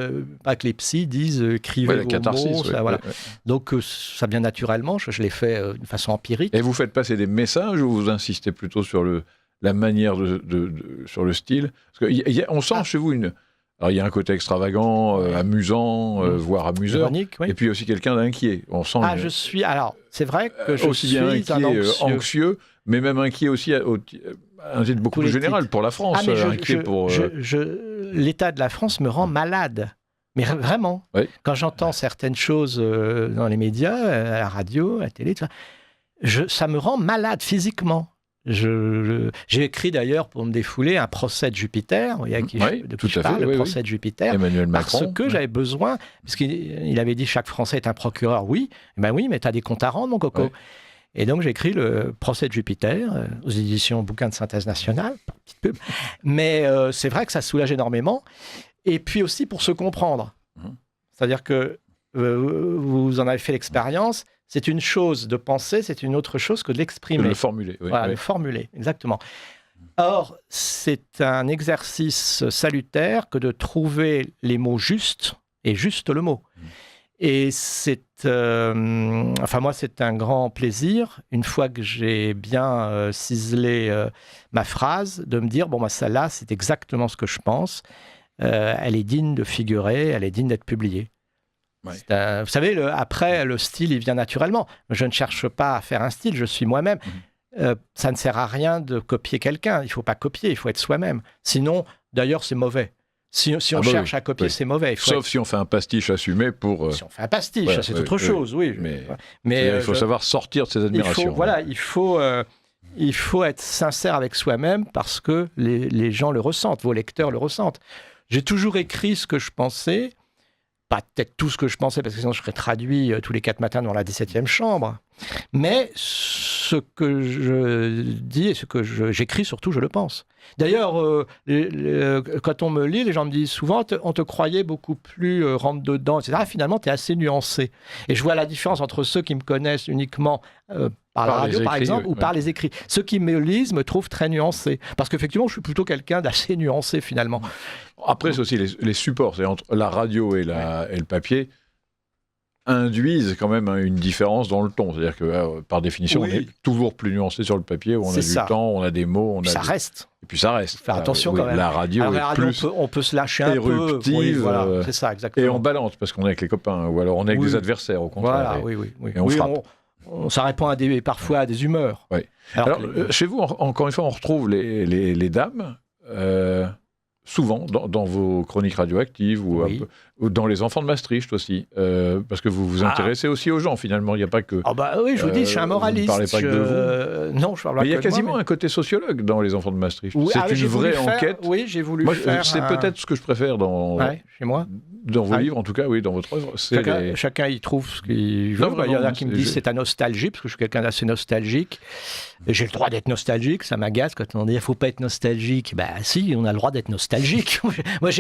pas que les psys disent écrivez vos mots. Voilà. Donc, ça vient naturellement. Je l'ai fait de façon empirique. Et vous faites passer des messages ou vous insistez plutôt sur la manière, sur le style ? Parce qu'on sent chez vous Alors, il y a un côté extravagant, amusant, voire amuseur. Ironique, oui. Et puis aussi quelqu'un d'inquiet. On sent alors, c'est vrai que je aussi suis bien inquiet, un anxieux, mais même inquiet aussi à un titre beaucoup plus général pour la France. L'état de la France me rend malade. Mais vraiment. Oui. Quand j'entends certaines choses dans les médias, à la radio, à la télé, ça me rend malade physiquement. J'ai écrit d'ailleurs pour me défouler un procès de Jupiter, de qui je parle, le procès de Jupiter, Emmanuel Macron, parce que j'avais besoin, parce qu'il avait dit chaque Français est un procureur, oui, mais tu as des comptes à rendre, mon coco. Ouais. Et donc j'ai écrit le procès de Jupiter aux éditions Bouquins de synthèse nationale, petite pub, mais c'est vrai que ça soulage énormément, et puis aussi pour se comprendre, c'est-à-dire que vous en avez fait l'expérience. C'est une chose de penser, c'est une autre chose que de l'exprimer. De le formuler. Voilà, le formuler, exactement. Or, c'est un exercice salutaire que de trouver les mots justes, et juste le mot. Et c'est... moi, c'est un grand plaisir, une fois que j'ai bien ciselé ma phrase, de me dire, celle-là, c'est exactement ce que je pense. Elle est digne de figurer, elle est digne d'être publiée. Ouais. Vous savez, après, le style, il vient naturellement. Je ne cherche pas à faire un style, je suis moi-même. Ça ne sert à rien de copier quelqu'un. Il ne faut pas copier, il faut être soi-même. Sinon, d'ailleurs, c'est mauvais. Si on cherche à copier, c'est mauvais. Sauf si on fait un pastiche assumé pour... Si on fait un pastiche, c'est autre chose, oui. Mais il faut savoir sortir de ses admirations. Il faut être sincère avec soi-même parce que les gens le ressentent, vos lecteurs le ressentent. J'ai toujours écrit ce que je pensais. Pas peut-être tout ce que je pensais, parce que sinon je serais traduit tous les 4 matins dans la 17e chambre. Mais ce que je dis et ce que j'écris, surtout, je le pense. D'ailleurs, quand on me lit, les gens me disent souvent « on te croyait beaucoup plus rentre-dedans, etc. » Finalement, tu es assez nuancé. Et je vois la différence entre ceux qui me connaissent uniquement par la radio, par exemple, ou par les écrits. Ceux qui me lisent me trouvent très nuancé. Parce qu'effectivement, je suis plutôt quelqu'un d'assez nuancé, finalement. Après, c'est aussi les supports. C'est entre la radio et le papier induisent quand même une différence dans le ton. C'est-à-dire que, par définition, on est toujours plus nuancé sur le papier, où on a du temps, on a des mots... ça reste. Et puis ça reste. Faire attention quand même. La radio est plus on peut se lâcher un éruptive, peu. Voilà, c'est ça, exactement. Et on balance, parce qu'on est avec les copains, ou alors on est avec des adversaires, au contraire. Voilà, Et on frappe. Ça répond parfois à des humeurs. Oui. Alors chez vous, encore une fois, on retrouve les dames... souvent dans vos chroniques radioactives ou dans les enfants de Maastricht aussi, parce que vous vous intéressez aussi aux gens finalement, il n'y a pas que... oui, je vous dis, je suis un moraliste. Vous ne parlez pas que de vous. Non, je parle pas que de moi. Il y a quasiment un côté sociologue dans les enfants de Maastricht. Oui, c'est une vraie enquête. Oui, j'ai voulu faire... C'est peut-être ce que je préfère dans... chez moi. dans vos livres, en tout cas, oui, dans votre œuvre. Chacun y trouve ce qu'il veut. Il y en a qui me disent c'est ta nostalgie, parce que je suis quelqu'un d'assez nostalgique. Et j'ai le droit d'être nostalgique, ça m'agace quand on dit il ne faut pas être nostalgique. Ben si, on a le droit d'être nostalgique. Moi,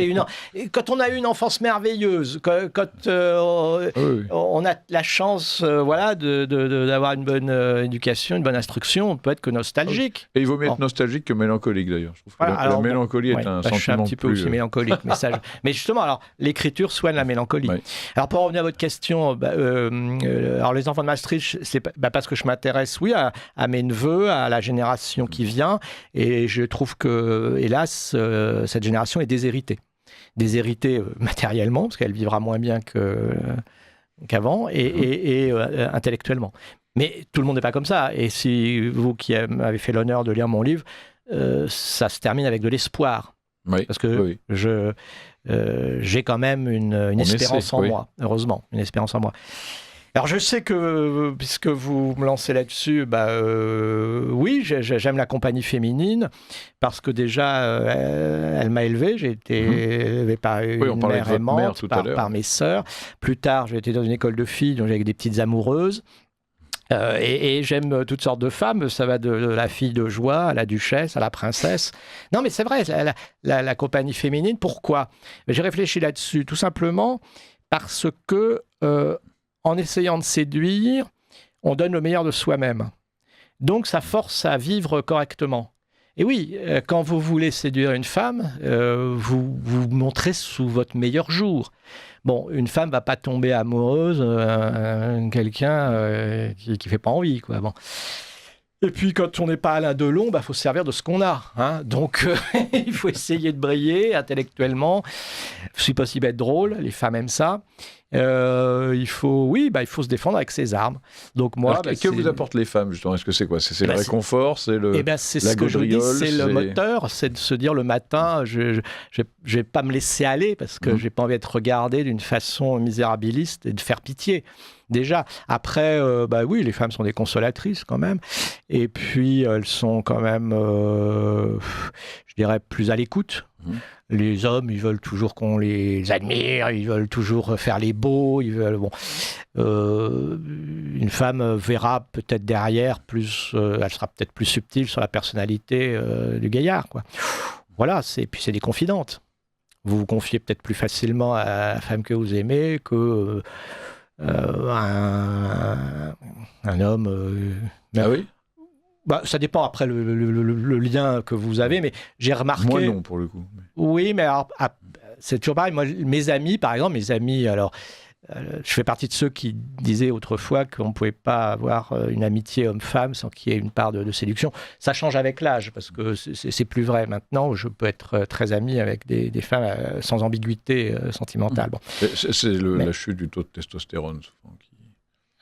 quand on a eu une enfance merveilleuse, quand on a la chance d'avoir une bonne éducation, une bonne instruction, on ne peut être que nostalgique. Et il vaut mieux être nostalgique que mélancolique, d'ailleurs. Je trouve que la mélancolie est un sentiment je suis un petit peu aussi mélancolique. Mais justement, alors, l'écriture soigne la mélancolie. Oui. Alors, pour revenir à votre question, alors les enfants de Maastricht, c'est parce que je m'intéresse, à mes neveux, à la génération qui vient, et je trouve que, hélas, cette génération est déshéritée. Déshéritée matériellement, parce qu'elle vivra moins bien qu'avant, et intellectuellement. Mais tout le monde n'est pas comme ça. Et si vous qui avez fait l'honneur de lire mon livre, ça se termine avec de l'espoir. Oui, parce que j'ai quand même une espérance en moi, heureusement, une espérance en moi. Alors je sais que, puisque vous me lancez là-dessus, oui, j'aime la compagnie féminine, parce que déjà, elle m'a élevé, j'ai été élevé par une mère aimante, par mes sœurs. Plus tard, j'ai été dans une école de filles, donc j'avais des petites amoureuses. Et j'aime toutes sortes de femmes, ça va de la fille de joie à la duchesse, à la princesse. Non, mais c'est vrai, la compagnie féminine, pourquoi ? J'ai réfléchi là-dessus, tout simplement parce que, en essayant de séduire, on donne le meilleur de soi-même. Donc, ça force à vivre correctement. Et oui, quand vous voulez séduire une femme, vous vous montrez sous votre meilleur jour. Bon, une femme ne va pas tomber amoureuse quelqu'un qui ne fait pas envie, quoi. Bon. Et puis, quand on n'est pas Alain Delon, faut se servir de ce qu'on a. Hein. Donc, il faut essayer de briller intellectuellement, si possible être drôle, les femmes aiment ça. Il faut se défendre avec ses armes. Donc moi, que vous apportent les femmes, justement ? Est-ce que c'est quoi ? C'est le réconfort, c'est la gaudriole, c'est le moteur, c'est de se dire le matin, je vais pas me laisser aller parce que j'ai pas envie d'être regardé d'une façon misérabiliste et de faire pitié. Déjà, après, oui, les femmes sont des consolatrices quand même. Et puis, elles sont quand même, je dirais, plus à l'écoute. Les hommes, ils veulent toujours qu'on les admire, ils veulent toujours faire les beaux, ils veulent... Bon. Une femme verra peut-être derrière plus... elle sera peut-être plus subtile sur la personnalité du gaillard, quoi. Voilà, puis c'est des confidentes. Vous vous confiez peut-être plus facilement à la femme que vous aimez que... un homme... Ah oui ? Ça dépend après le lien que vous avez, mais j'ai remarqué... Moi non, pour le coup. Oui, mais alors, c'est toujours pareil. Moi, mes amis, par exemple, alors, je fais partie de ceux qui disaient autrefois qu'on ne pouvait pas avoir une amitié homme-femme sans qu'il y ait une part de séduction. Ça change avec l'âge, parce que c'est plus vrai. Maintenant, je peux être très ami avec des femmes sans ambiguïté sentimentale. Bon. C'est la chute du taux de testostérone, souvent, qui...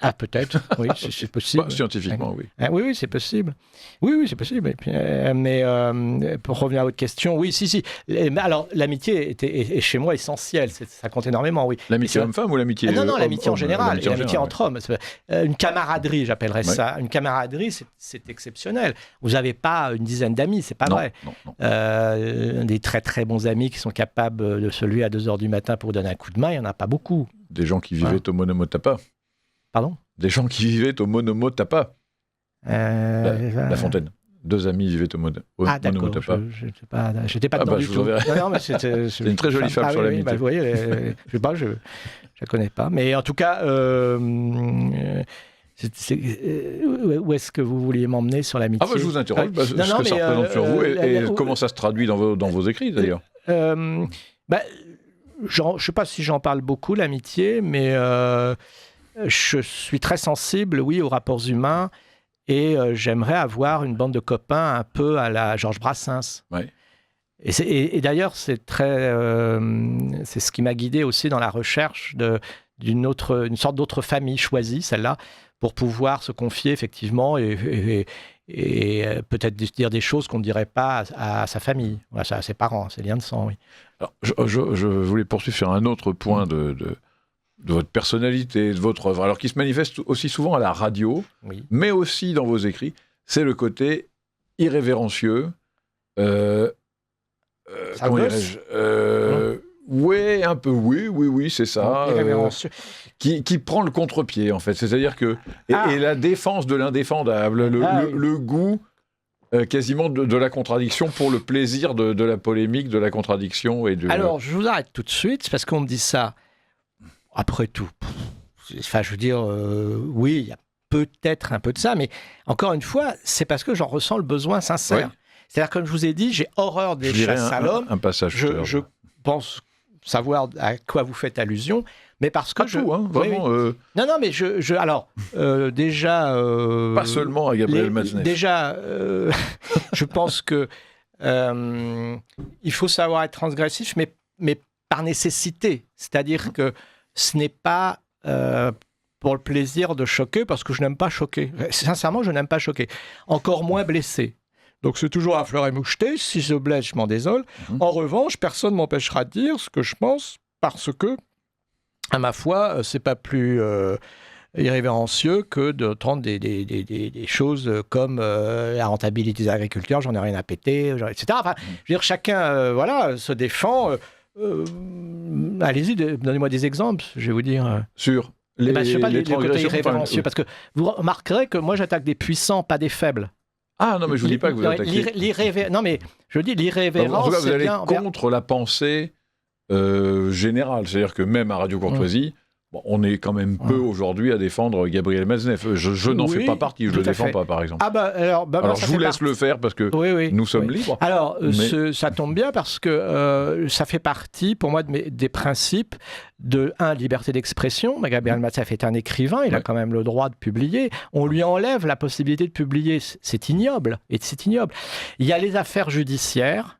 Ah, peut-être, oui, c'est possible. Scientifiquement, oui. Oui, c'est possible. Oui, c'est possible. Et puis, mais pour revenir à votre question, oui, si. Alors, l'amitié est chez moi essentielle, ça compte énormément, oui. L'amitié homme-femme ou l'amitié non, l'amitié en général, l'amitié entre hommes. Une camaraderie, j'appellerais ça. Une camaraderie, c'est exceptionnel. Vous n'avez pas une dizaine d'amis, c'est pas vrai. Non. Des très, très bons amis qui sont capables de se lever à 2h du matin pour vous donner un coup de main, il n'y en a pas beaucoup. Des gens qui vivaient au monomotapa. Pardon ? Des gens qui vivaient au monomotapa. La Fontaine. 2 amis vivaient au monomotapa. Je n'étais pas dedans du tout. Non, mais c'est une très jolie fable sur l'amitié. Vous voyez, je ne la connais pas. Mais en tout cas, où est-ce que vous vouliez m'emmener sur l'amitié ? Je vous interroge, ce que ça représente sur vous et comment ça se traduit dans vos écrits, d'ailleurs. Je ne sais pas si j'en parle beaucoup, l'amitié, mais... je suis très sensible, oui, aux rapports humains et j'aimerais avoir une bande de copains un peu à la Georges Brassens. Ouais. Et d'ailleurs, c'est ce qui m'a guidé aussi dans la recherche d'une sorte d'autre famille choisie, celle-là, pour pouvoir se confier effectivement et peut-être dire des choses qu'on ne dirait pas à sa famille, à ses parents, à ses liens de sang, oui. Alors, je voulais poursuivre sur un autre point de votre personnalité, de votre œuvre, alors qui se manifeste aussi souvent à la radio, oui, mais aussi dans vos écrits, c'est le côté irrévérencieux, comment dirais-je, Oui, un peu, oui, c'est ça. Irrévérencieux. Qui prend le contre-pied, en fait. C'est-à-dire que... Et la défense de l'indéfendable, le goût quasiment de la contradiction pour le plaisir de la polémique, de la contradiction et de... Alors, je vous arrête tout de suite, parce qu'on me dit ça, après tout. Enfin, je veux dire, oui, il y a peut-être un peu de ça, mais encore une fois, c'est parce que j'en ressens le besoin sincère. Ouais. C'est-à-dire, comme je vous ai dit, j'ai horreur des chasses à l'homme. Un passage. Je pense savoir à quoi vous faites allusion, mais parce que tout, hein, vraiment. Oui. Non, mais alors, déjà... pas seulement à Gabriel Matzneff. Déjà, je pense que il faut savoir être transgressif, mais par nécessité. C'est-à-dire que ce n'est pas pour le plaisir de choquer, parce que je n'aime pas choquer. Sincèrement, je n'aime pas choquer. Encore moins blesser. Donc c'est toujours à fleur et moucheté. Si je blesse, je m'en désole. En revanche, personne ne m'empêchera de dire ce que je pense, parce que, à ma foi, c'est pas plus irrévérencieux que de prendre des choses comme la rentabilité des agriculteurs, j'en ai rien à péter, etc. Enfin, je veux dire, chacun se défend. Allez-y, donnez-moi des exemples, je vais vous dire. Sur les, je sais pas, les côtés transgressions, irrévérencieux, parce que vous remarquerez que moi j'attaque des puissants, pas des faibles. Ah non, mais je vous dis pas que vous attaquez. Non, mais je dis l'irrévérence. En tout cas, vous allez bien contre la pensée générale. C'est-à-dire que même à Radio Courtoisie, on est quand même peu aujourd'hui à défendre Gabriel Matzneff. Je n'en fais pas partie, je ne le défends pas, par exemple. Alors je vous laisse le faire parce que nous sommes libres. Alors, ça tombe bien parce que ça fait partie, pour moi, des principes de, liberté d'expression. Gabriel Matzneff est un écrivain, il a quand même le droit de publier. On lui enlève la possibilité de publier. C'est ignoble. Et c'est ignoble. Il y a les affaires judiciaires.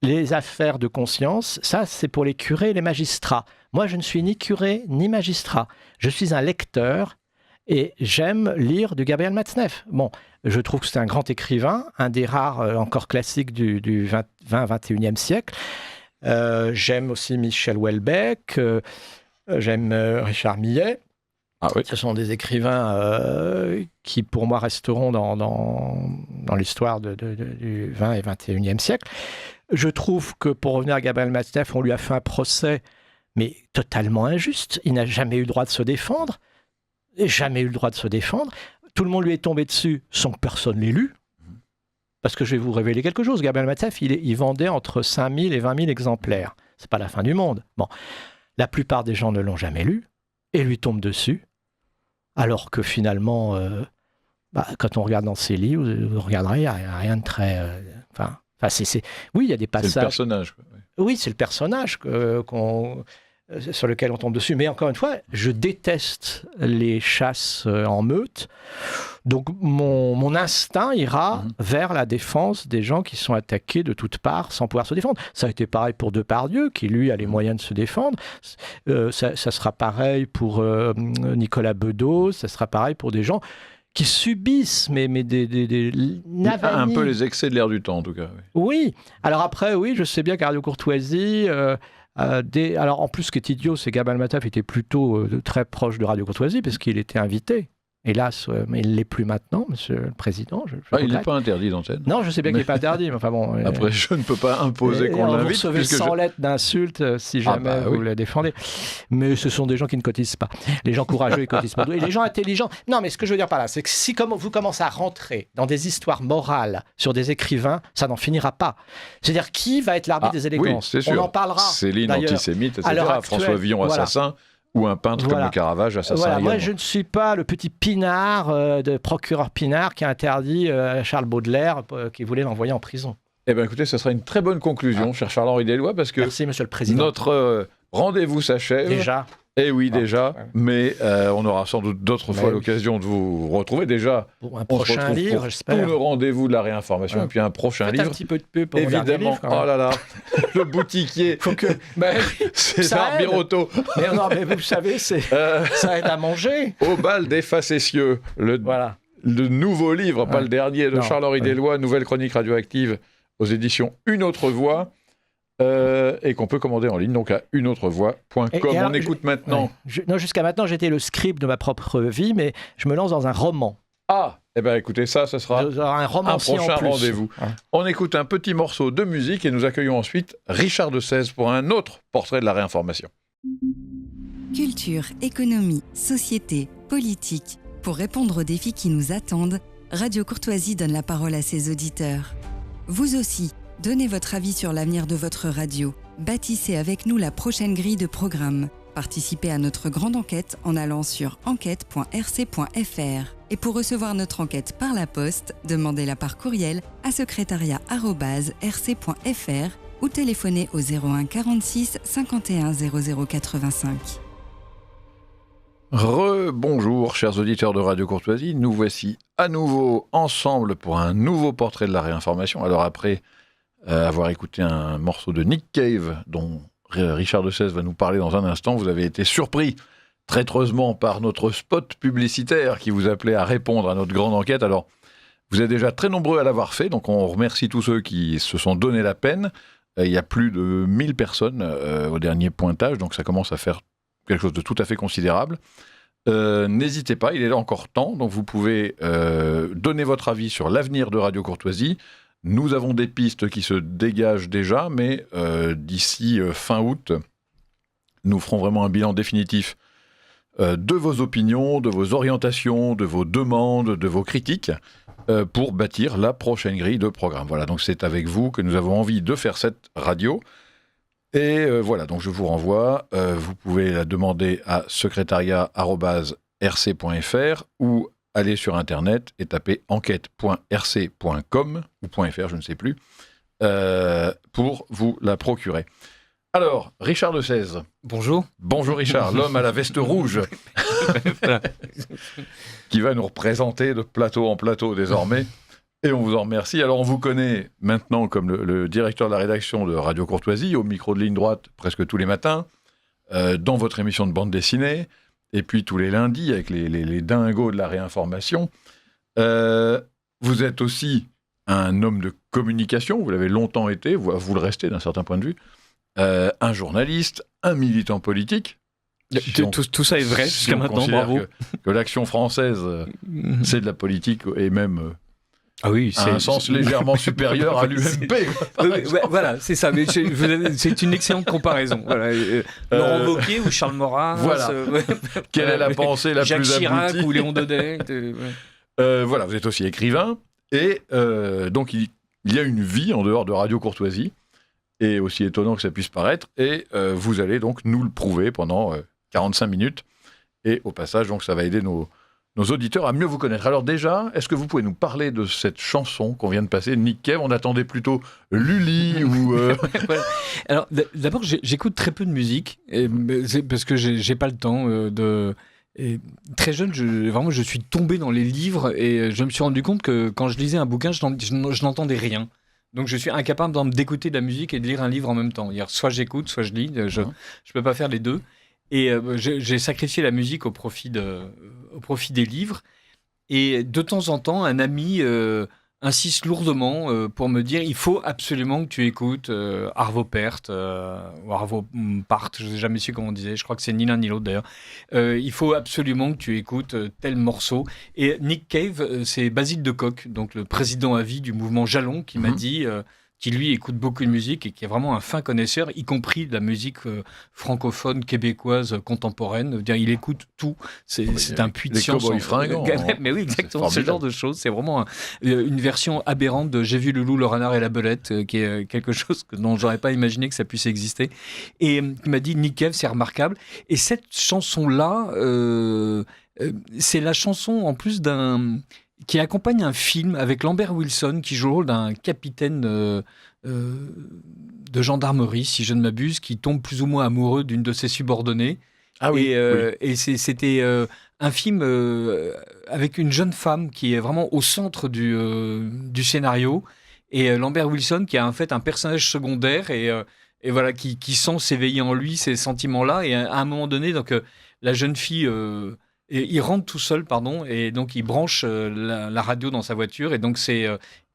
Les affaires de conscience, ça, c'est pour les curés et les magistrats. Moi, je ne suis ni curé ni magistrat. Je suis un lecteur et j'aime lire du Gabriel Matzneff. Bon, je trouve que c'est un grand écrivain, un des rares encore classiques du 20-21e siècle. J'aime aussi Michel Houellebecq, j'aime Richard Millet. Ah oui. Ce sont des écrivains qui, pour moi, resteront dans l'histoire du 20 et 21e siècle. Je trouve que, pour revenir à Gabriel Matzneff, on lui a fait un procès, mais totalement injuste. Il n'a jamais eu le droit de se défendre. Jamais eu le droit de se défendre. Tout le monde lui est tombé dessus sans que personne l'ait lu. Parce que je vais vous révéler quelque chose. Gabriel Matzneff, il vendait entre 5 000 et 20 000 exemplaires. C'est pas la fin du monde. Bon, la plupart des gens ne l'ont jamais lu et lui tombent dessus. Alors que finalement, quand on regarde dans ses livres, vous regarderez, il n'y a rien de très... Oui, il y a des passages... C'est le personnage. Oui, c'est le personnage sur lequel on tombe dessus. Mais encore une fois, je déteste les chasses en meute. Donc, mon instinct ira vers la défense des gens qui sont attaqués de toutes parts sans pouvoir se défendre. Ça a été pareil pour Depardieu, qui, lui, a les moyens de se défendre. Ça sera pareil pour Nicolas Bedos. Ça sera pareil pour des gens qui subissent des navanies. Un peu les excès de l'air du temps, en tout cas. Oui. Alors après, oui, je sais bien qu'à Radio Courtoisie... alors en plus, ce qui est idiot, c'est que Gabriel Matzneff était plutôt très proche de Radio Courtoisie, parce qu'il était invité. Hélas, mais il ne l'est plus maintenant, Monsieur le Président. Il n'est pas interdit d'antenne. Non, je sais bien qu'il n'est pas interdit, mais enfin bon... Après, je ne peux pas imposer qu'on l'invite. Vous recevez 100 lettres d'insultes si jamais vous la défendez. Mais ce sont des gens qui ne cotisent pas. Les gens courageux, ils cotisent pas. Et les gens intelligents... Non, mais ce que je veux dire par là, c'est que si vous commencez à rentrer dans des histoires morales sur des écrivains, ça n'en finira pas. C'est-à-dire, qui va être l'arbitre des élégances? Oui, c'est sûr. On en parlera. Céline, antisémite, etc. François Villon, assassin. Ou un peintre comme le Caravage, assassin. Moi, je ne suis pas le petit Pinard, de procureur Pinard, qui a interdit à Charles Baudelaire, qui voulait l'envoyer en prison. Eh bien, écoutez, ce sera une très bonne conclusion, cher Charles-Henri Deloy, parce que merci, Monsieur le Président. Notre rendez-vous s'achève. Déjà. Eh oui, déjà. Mais on aura sans doute d'autres fois l'occasion de vous retrouver. Déjà, pour un prochain livre, j'espère. Tout le rendez-vous de la réinformation, et puis un prochain livre. Un petit peu de pub pour évidemment. Livre, oh là là, le boutiquier. Faut que... César Birotteau. Mais vous savez, ça aide à manger. Au bal des facétieux. Le nouveau livre, pas le dernier, de Charles-Henri Deloy, Nouvelle chronique radioactive aux éditions Une Autre Voix. Et qu'on peut commander en ligne, donc à uneautrevoix.com. On écoute maintenant. Non, jusqu'à maintenant, j'étais le scribe de ma propre vie, mais je me lance dans un roman. Ah, Eh bien, écoutez, ça sera un romancier prochain en plus. rendez-vous. Ouais. On écoute un petit morceau de musique et nous accueillons ensuite Richard de Sèze pour un autre portrait de la réinformation. Culture, économie, société, politique. Pour répondre aux défis qui nous attendent, Radio Courtoisie donne la parole à ses auditeurs. Vous aussi, donnez votre avis sur l'avenir de votre radio. Bâtissez avec nous la prochaine grille de programme. Participez à notre grande enquête en allant sur enquête.rc.fr. Et pour recevoir notre enquête par la poste, demandez-la par courriel à secrétariat@rc.fr ou téléphonez au 01 46 51 00 85. Rebonjour, chers auditeurs de Radio Courtoisie. Nous voici à nouveau ensemble pour un nouveau portrait de la réinformation. Alors après avoir écouté un morceau de Nick Cave, dont Richard de Sèze va nous parler dans un instant, vous avez été surpris traîtreusement par notre spot publicitaire qui vous appelait à répondre à notre grande enquête. Alors, vous êtes déjà très nombreux à l'avoir fait, donc on remercie tous ceux qui se sont donné la peine. Il y a plus de 1000 personnes au dernier pointage, donc ça commence à faire quelque chose de tout à fait considérable. N'hésitez pas, il est là encore temps, donc vous pouvez donner votre avis sur l'avenir de Radio Courtoisie. Nous avons des pistes qui se dégagent déjà, mais d'ici fin août, nous ferons vraiment un bilan définitif de vos opinions, de vos orientations, de vos demandes, de vos critiques, pour bâtir la prochaine grille de programme. Voilà, donc c'est avec vous que nous avons envie de faire cette radio. Et voilà, donc je vous renvoie. Vous pouvez la demander à secrétariat@rc.fr ou aller sur Internet et taper enquête.rc.com ou .fr, je ne sais plus, pour vous la procurer. Alors, Richard de Sèze. Bonjour. Bonjour Richard, l'homme à la veste rouge, qui va nous représenter de plateau en plateau désormais. Et on vous en remercie. Alors, on vous connaît maintenant comme le directeur de la rédaction de Radio Courtoisie, au micro de Ligne Droite presque tous les matins, dans votre émission de bande dessinée, et puis tous les lundis avec les dingos de la réinformation. Vous êtes aussi un homme de communication, vous l'avez longtemps été, vous le restez d'un certain point de vue, un journaliste, un militant politique. Tout ça est vrai jusqu'à maintenant, bravo. Que l'action française, c'est de la politique et même... Ah oui, à un sens légèrement supérieur à l'UMP. Voilà, c'est ça. Mais c'est une excellente comparaison. Voilà. Laurent Wauquiez ou Charles Maurras. Voilà. Quelle est la pensée la Jacques plus aboutie? Chirac ou Léon Daudet. Voilà, vous êtes aussi écrivain. Et donc, il y a une vie en dehors de Radio Courtoisie. Et aussi étonnant que ça puisse paraître. Et vous allez donc nous le prouver pendant 45 minutes. Et au passage, donc, ça va aider nos auditeurs à mieux vous connaître. Alors déjà, est-ce que vous pouvez nous parler de cette chanson qu'on vient de passer, Nick Cave? On attendait plutôt Lully ou... Voilà. Alors d'abord, j'écoute très peu de musique, parce que j'ai pas le temps de... Et très jeune, je suis tombé dans les livres et je me suis rendu compte que quand je lisais un bouquin, je n'entendais rien. Donc je suis incapable d'écouter de la musique et de lire un livre en même temps. Soit j'écoute, soit je lis. Je peux pas faire les deux. Et j'ai sacrifié la musique au profit des livres. Et de temps en temps, un ami insiste lourdement pour me dire il faut absolument que tu écoutes Arvo Pärt ou Arvo Part, je n'ai jamais su comment on disait, je crois que c'est ni l'un ni l'autre d'ailleurs. Il faut absolument que tu écoutes tel morceau. Et Nick Cave, c'est Basile de Kock, donc le président à vie du mouvement Jalon, qui m'a dit... qui lui écoute beaucoup de musique et qui est vraiment un fin connaisseur, y compris de la musique francophone, québécoise, contemporaine. Il écoute tout. C'est un puits de science. Les cow-boys fringants. Mais oui, exactement, ce genre de choses. C'est vraiment une version aberrante de J'ai vu le loup, le renard et la belette, qui est quelque chose dont j'aurais pas imaginé que ça puisse exister. Et il m'a dit, Nick Cave, c'est remarquable. Et cette chanson-là, c'est la chanson en plus qui accompagne un film avec Lambert Wilson qui joue le rôle d'un capitaine de gendarmerie, si je ne m'abuse, qui tombe plus ou moins amoureux d'une de ses subordonnées. Ah oui. Et c'était un film avec une jeune femme qui est vraiment au centre du scénario. Et Lambert Wilson qui est en fait un personnage secondaire et voilà, qui sent s'éveiller en lui ces sentiments-là. Et à un moment donné, donc, la jeune fille... Et il rentre tout seul, et donc il branche la radio dans sa voiture, et donc c'est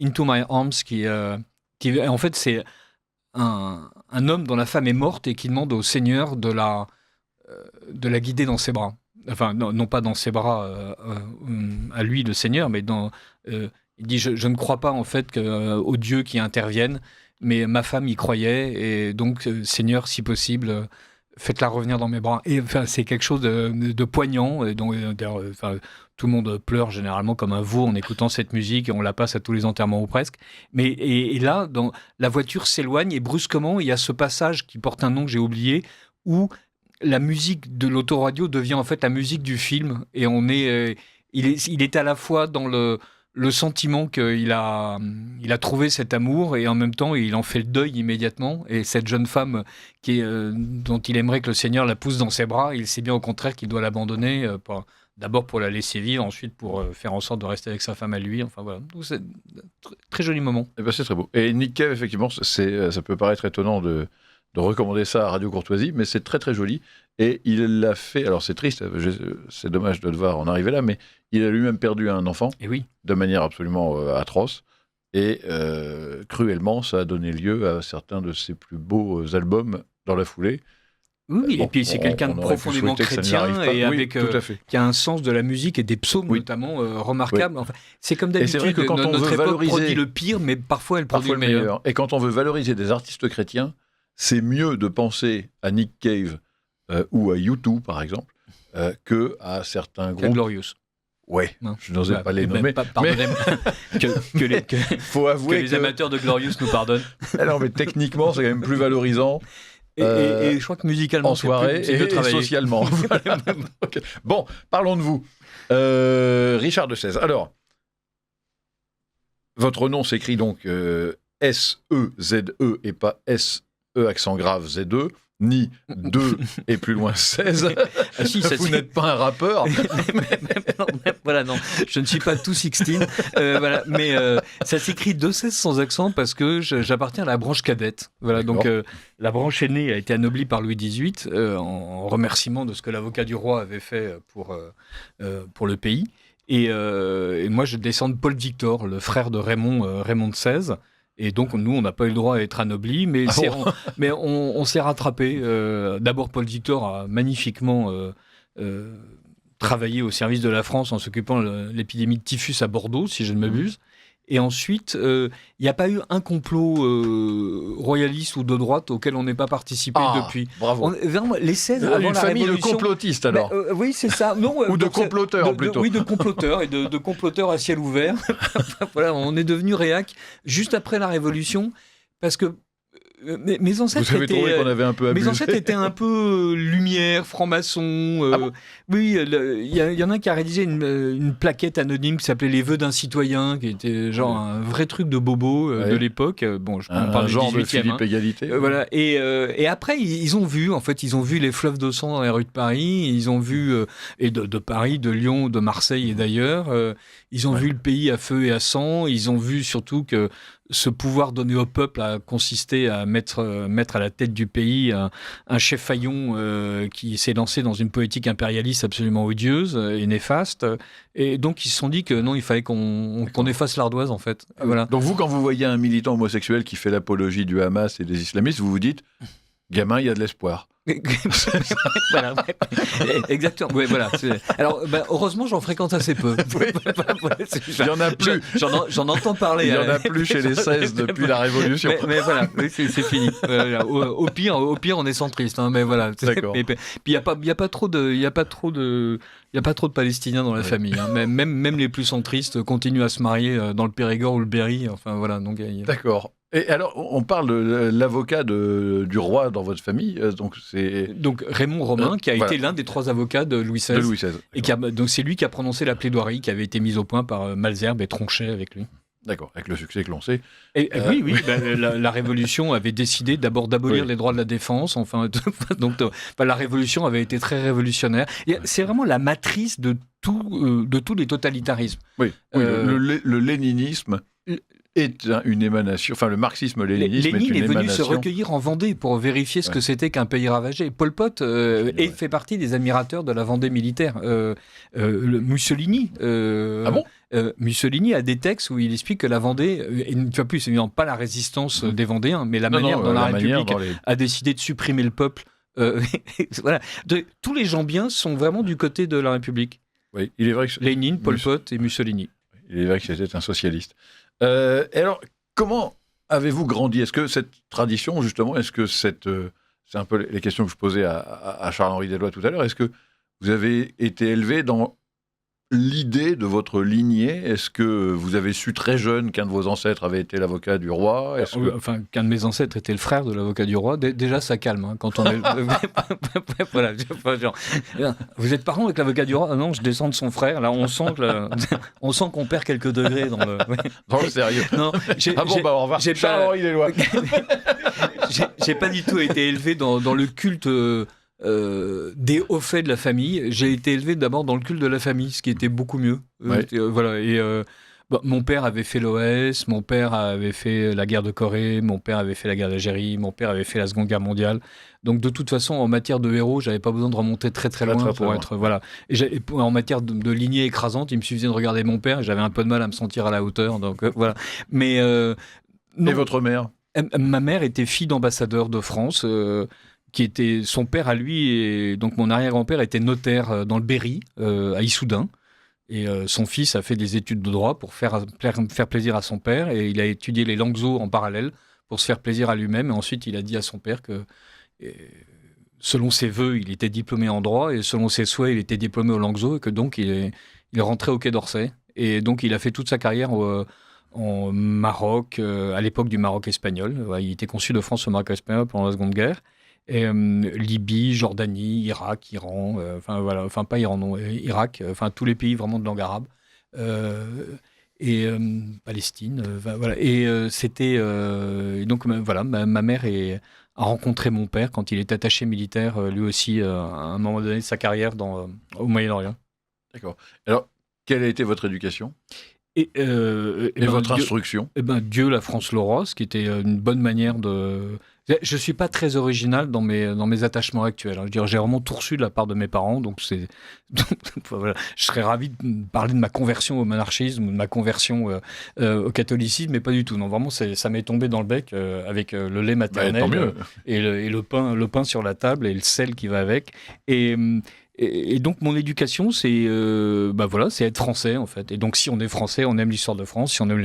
Into My Arms qui en fait c'est un homme dont la femme est morte et qui demande au Seigneur de la guider dans ses bras. enfin non pas dans ses bras à lui le Seigneur, mais il dit je ne crois pas en fait au Dieu qui intervienne, mais ma femme y croyait et donc Seigneur si possible faites-la revenir dans mes bras. Et enfin c'est quelque chose de poignant. Et donc tout le monde pleure généralement comme un veau en écoutant cette musique et on la passe à tous les enterrements ou presque. Mais et là la voiture s'éloigne et brusquement il y a ce passage qui porte un nom que j'ai oublié où la musique de l'autoradio devient en fait la musique du film et il est à la fois dans le sentiment qu'il a trouvé cet amour et en même temps il en fait le deuil immédiatement et cette jeune femme dont il aimerait que le Seigneur la pousse dans ses bras, il sait bien au contraire qu'il doit l'abandonner d'abord pour la laisser vivre, ensuite pour faire en sorte de rester avec sa femme à lui. Enfin voilà, donc, c'est un très joli moment. Eh ben, c'est très beau. Et Nick Cave, effectivement, ça peut paraître étonnant de recommander ça à Radio Courtoisie, mais c'est très très joli. Et il l'a fait, alors c'est triste, c'est dommage de devoir en arriver là, mais il a lui-même perdu un enfant, et oui. De manière absolument atroce. Et cruellement, ça a donné lieu à certains de ses plus beaux albums dans la foulée. Oui, et puis c'est quelqu'un de profondément chrétien et oui, avec qui a un sens de la musique et des psaumes notamment remarquables. Oui. Enfin, c'est comme d'habitude, c'est vrai que quand notre époque produit le pire, mais parfois elle produit le meilleur. Et quand on veut valoriser des artistes chrétiens, c'est mieux de penser à Nick Cave ou à U2 par exemple que à certains groupes. Glorious. Ouais, je n'osais pas les nommer. Pardonnez-moi. Faut avouer que les amateurs de Glorious nous pardonnent. Alors, mais techniquement, c'est quand même plus valorisant. Et je crois que musicalement, en soirée et socialement. Voilà. Okay. Bon, parlons de vous. Richard de Sèze. Alors, votre nom s'écrit donc S-E-Z-E et pas S-E accent grave Z-E. Ni 2 et plus loin 16. Ah si, vous n'êtes pas un rappeur. Voilà, non, je ne suis pas tout 16. Voilà, mais ça s'écrit 2-16 sans accent parce que j'appartiens à la branche cadette. Voilà, donc la branche aînée a été anoblie par Louis XVIII en remerciement de ce que l'avocat du roi avait fait pour le pays. Et moi, je descends de Paul Victor, le frère de Raymond de 16. Et donc, nous, on n'a pas eu le droit à être anoblis, mais on s'est rattrapé. D'abord, Paul Victor a magnifiquement travaillé au service de la France en s'occupant de l'épidémie de typhus à Bordeaux, si je ne m'abuse. Et ensuite, il n'y a pas eu un complot royaliste ou de droite auquel on n'ait pas participé depuis. Bravo. Vraiment, les 16 avant une la famille Révolution, de complotistes, alors. Oui, c'est ça. Non, ou de comploteurs, plutôt. Oui, de comploteurs et de comploteurs à ciel ouvert. Voilà, on est devenu réac juste après la Révolution parce que mes ancêtres Vous avez trouvé qu'on avait un peu abusé. Mes ancêtres étaient un peu lumière, franc-maçon. Oui, il y en a un qui a rédigé une plaquette anonyme qui s'appelait Les vœux d'un citoyen, qui était genre un vrai truc de bobo de l'époque. Bon, je parle un du genre 18e, de Philippe Égalité. Voilà. Et après, ils ont vu les fleuves de sang dans les rues de Paris. Ils ont vu et de Paris, de Lyon, de Marseille et d'ailleurs. Ils ont vu le pays à feu et à sang. Ils ont vu surtout que ce pouvoir donné au peuple a consisté à mettre à la tête du pays un chef faillon qui s'est lancé dans une politique impérialiste absolument odieuse et néfaste. Et donc, ils se sont dit que non, il fallait qu'on efface l'ardoise, en fait. Voilà. Donc vous, quand vous voyez un militant homosexuel qui fait l'apologie du Hamas et des islamistes, vous vous dites, gamin, il y a de l'espoir. Voilà, ouais. Exactement. Ouais, voilà. Alors, heureusement, j'en fréquente assez peu. Oui. Il y en a plus. J'en entends parler. Il y en a plus chez les 16 depuis la Révolution. Mais voilà, c'est fini. Au pire, on est centriste. Hein, mais voilà. D'accord. Puis il y a pas trop de Palestiniens dans la famille. Hein. Même les plus centristes continuent à se marier dans le Périgord ou le Berry. Enfin voilà. Donc. D'accord. Et alors, on parle de l'avocat du roi dans votre famille, donc c'est... Donc Raymond Romain, qui a été l'un des 3 avocats de Louis XVI. De Louis XVI. Et donc c'est lui qui a prononcé la plaidoirie qui avait été mise au point par Malesherbes et Tronchet avec lui. D'accord, avec le succès que l'on sait. Oui, la Révolution avait décidé d'abord d'abolir les droits de la défense. Enfin, donc la Révolution avait été très révolutionnaire. C'est vraiment la matrice de tous les totalitarismes. Oui, le léninisme est une émanation, enfin le marxisme-léninisme Lénine est une émanation. Venu se recueillir en Vendée pour vérifier ce que c'était qu'un pays ravagé. Pol Pot fait partie des admirateurs de la Vendée militaire. Mussolini. Mussolini a des textes où il explique que la Vendée, une fois plus, évidemment pas la résistance des Vendéens, mais la manière dont la République a décidé de supprimer le peuple Voilà. Tous les gens bien sont vraiment du côté de la République. Oui, il est vrai que Lénine, Pol Pot et Mussolini. Il est vrai que c'était un socialiste. Et alors, comment avez-vous grandi ? Est-ce que cette tradition, justement, c'est un peu les questions que je posais à Charles-Henri Deloy tout à l'heure, est-ce que vous avez été élevé dans l'idée de votre lignée ? Est-ce que vous avez su très jeune qu'un de vos ancêtres avait été l'avocat du roi ? Enfin, qu'un de mes ancêtres était le frère de l'avocat du roi. Déjà, ça calme. Hein, quand on est... voilà, genre, vous êtes parent avec l'avocat du roi ? Ah non, je descends de son frère. Là, on sent qu'on perd quelques degrés dans le... Dans le sérieux. Non, au revoir. Charles-Henri Deloy. J'ai pas du tout été élevé dans le culte... des hauts faits de la famille. J'ai été élevé d'abord dans le culte de la famille, ce qui était beaucoup mieux. Ouais. Voilà. Et mon père avait fait l'OS, mon père avait fait la guerre de Corée, mon père avait fait la guerre d'Algérie, mon père avait fait la Seconde Guerre mondiale. Donc de toute façon, en matière de héros, j'avais pas besoin de remonter très loin pour être voilà. Et en matière de lignée écrasante, il me suffisait de regarder mon père et j'avais un peu de mal à me sentir à la hauteur. Donc voilà. Mais et votre mère ? Ma mère était fille d'ambassadeur de France. Qui était son père à lui, et donc mon arrière-grand-père était notaire dans le Berry, à Issoudun. Et son fils a fait des études de droit pour faire plaisir à son père, et il a étudié les langues en parallèle pour se faire plaisir à lui-même. Et ensuite, il a dit à son père que, selon ses vœux, il était diplômé en droit, et selon ses souhaits, il était diplômé aux langues et que donc il est rentré au Quai d'Orsay. Et donc, il a fait toute sa carrière en Maroc, à l'époque du Maroc espagnol. Il était consul de France au Maroc espagnol pendant la Seconde Guerre. Et, Libye, Jordanie, Irak, Iran, pas Iran, non, Irak, tous les pays vraiment de langue arabe, et Palestine, voilà. Et c'était donc voilà, ma mère a rencontré mon père quand il était attaché militaire, lui aussi, à un moment donné de sa carrière au Moyen-Orient. D'accord. Alors, quelle a été votre éducation ? Et votre instruction ? Dieu, la France, le roi, ce qui était une bonne manière de... Je ne suis pas très original dans mes attachements actuels. Je veux dire, j'ai vraiment tout reçu de la part de mes parents. Donc voilà. Je serais ravi de parler de ma conversion au monarchisme ou de ma conversion au catholicisme, mais pas du tout. Non, vraiment, ça m'est tombé dans le bec avec le lait maternel et le pain sur la table et le sel qui va avec. Et donc, mon éducation, c'est c'est être français, en fait. Et donc, si on est français, on aime l'histoire de France. Si on aime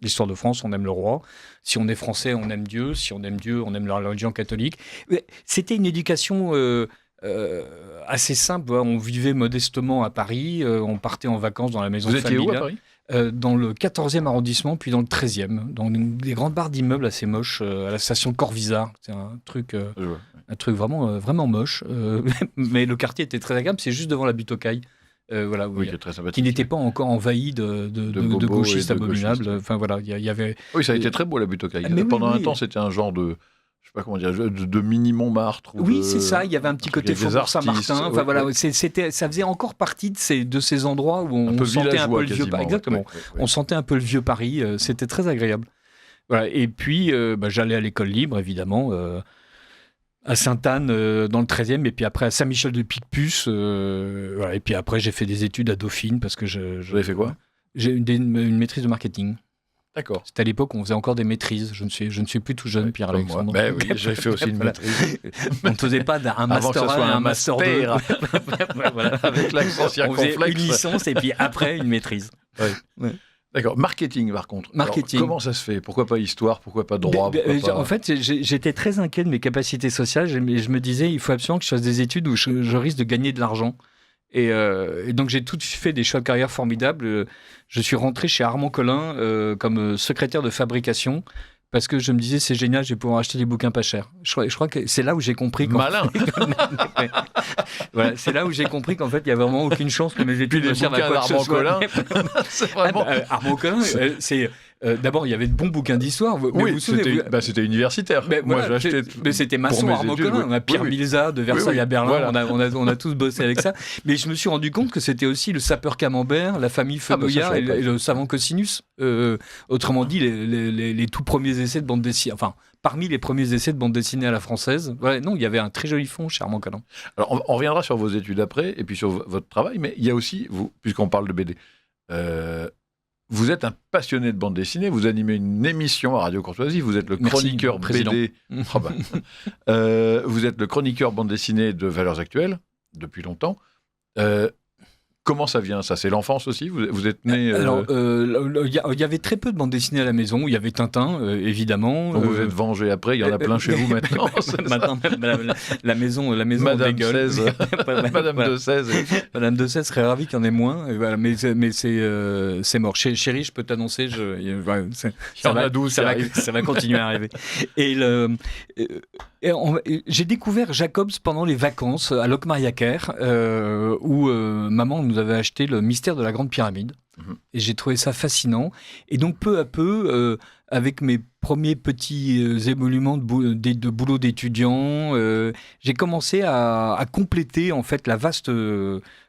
l'histoire de France, on aime le roi. Si on est français, on aime Dieu. Si on aime Dieu, on aime la religion catholique. C'était une éducation assez simple. On vivait modestement à Paris. On partait en vacances dans la maison familiale. Vous étiez où à Paris ? Dans le 14e arrondissement, puis dans le 13e, dans des grandes barres d'immeubles assez moches, à la station Corvisart. C'est un truc vraiment moche. Mais le quartier était très agréable, c'est juste devant la butte aux Cailles. Voilà, qui est très sympathique. Qui n'était pas encore envahi de gauchistes abominables. Enfin, voilà, il y avait... Oui, ça a été très beau, la butte aux Cailles. Pendant un temps, c'était un genre de... Je sais pas comment dire, de mini-Montmartre. C'est ça, il y avait un petit côté Faubourg Saint-Martin. Enfin, voilà, ça faisait encore partie de ces endroits où on sentait un peu le vieux Paris. Exactement. On sentait un peu le vieux Paris, c'était très agréable. Voilà. Et puis, j'allais à l'école libre, évidemment, à Sainte-Anne, dans le 13e, et puis après à Saint-Michel de Picpus. Voilà. Et puis après, j'ai fait des études à Dauphine, parce que Vous avez fait quoi ? J'ai une maîtrise de marketing. D'accord. C'était à l'époque où on faisait encore des maîtrises. Je ne suis plus tout jeune, Pierre-Alexandre. Oui, j'ai fait aussi une maîtrise. On ne faisait pas un master 1 et un master 2. Voilà, avec l'accent circonflexe. On faisait une licence et puis après une maîtrise. Ouais. D'accord. Marketing, par contre. Marketing. Alors, comment ça se fait ? Pourquoi pas histoire ? Pourquoi pas droit ? En fait, j'étais très inquiet de mes capacités sociales. Je me disais, il faut absolument que je fasse des études où je risque de gagner de l'argent. Et donc j'ai tout fait des choix de carrière formidables. Je suis rentré chez Armand Collin comme secrétaire de fabrication parce que je me disais c'est génial, je vais pouvoir acheter des bouquins pas chers. Je crois que c'est là où j'ai compris. Malin. Voilà, c'est là où j'ai compris qu'en fait il y a vraiment aucune chance que mes études ne servent à quoi que ce soit. Armand Collin, c'est vraiment. Armand Collin, c'est. D'abord, il y avait de bons bouquins d'histoire. Oui, c'était universitaire. Moi, j'ai acheté. Mais c'était maçon Armand Collin. On a Pierre Milza de Versailles à Berlin. Voilà. On a tous bossé avec ça. Mais je me suis rendu compte que c'était aussi le sapeur Camembert, la famille Fenouillard et le savant Cosinus. Autrement dit, les tout premiers essais de bande dessinée. Enfin, parmi les premiers essais de bande dessinée à la française. Voilà, non, il y avait un très joli fond chez Armand Collin. Alors, on reviendra sur vos études après et puis sur votre travail. Mais il y a aussi, puisqu'on parle de BD, vous êtes un passionné de bande dessinée, vous animez une émission à Radio Courtoisie, vous êtes le chroniqueur BD. Vous êtes le chroniqueur bande dessinée de Valeurs Actuelles, depuis longtemps. Comment ça vient, ça? C'est l'enfance aussi? Vous êtes né... Alors, il y avait très peu de bandes dessinées à la maison. Il y avait Tintin, évidemment. Donc vous êtes vengé après, il y en a plein chez vous maintenant. Maintenant, la maison Madame dégueule. 16. Madame de 16. Madame de 16 serait ravie qu'il y en ait moins. Et voilà, mais c'est mort. Chérie, je peux t'annoncer, ça va continuer à arriver. J'ai découvert Jacobs pendant les vacances à Locmariaquer, où maman nous avait acheté Le Mystère de la Grande Pyramide. Et j'ai trouvé ça fascinant. Et donc, peu à peu, avec mes premiers petits émoluments de boulot d'étudiant, j'ai commencé à compléter en fait la vaste,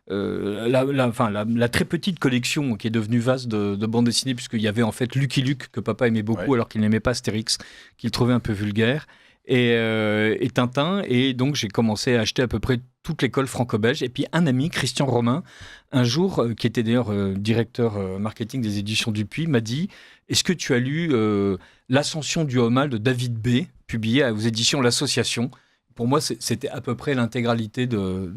la très petite collection qui est devenue vaste de bandes dessinées, puisqu'il y avait en fait Lucky Luke, que papa aimait beaucoup, alors qu'il n'aimait pas Astérix, qu'il trouvait un peu vulgaire. Et Tintin, et donc j'ai commencé à acheter à peu près toute l'école franco-belge. Et puis un ami, Christian Romain, un jour, qui était d'ailleurs directeur marketing des éditions Dupuis, m'a dit: est-ce que tu as lu L'Ascension du Haut-Mal de David B., publié aux éditions L'Association? Pour moi, c'était à peu près l'intégralité de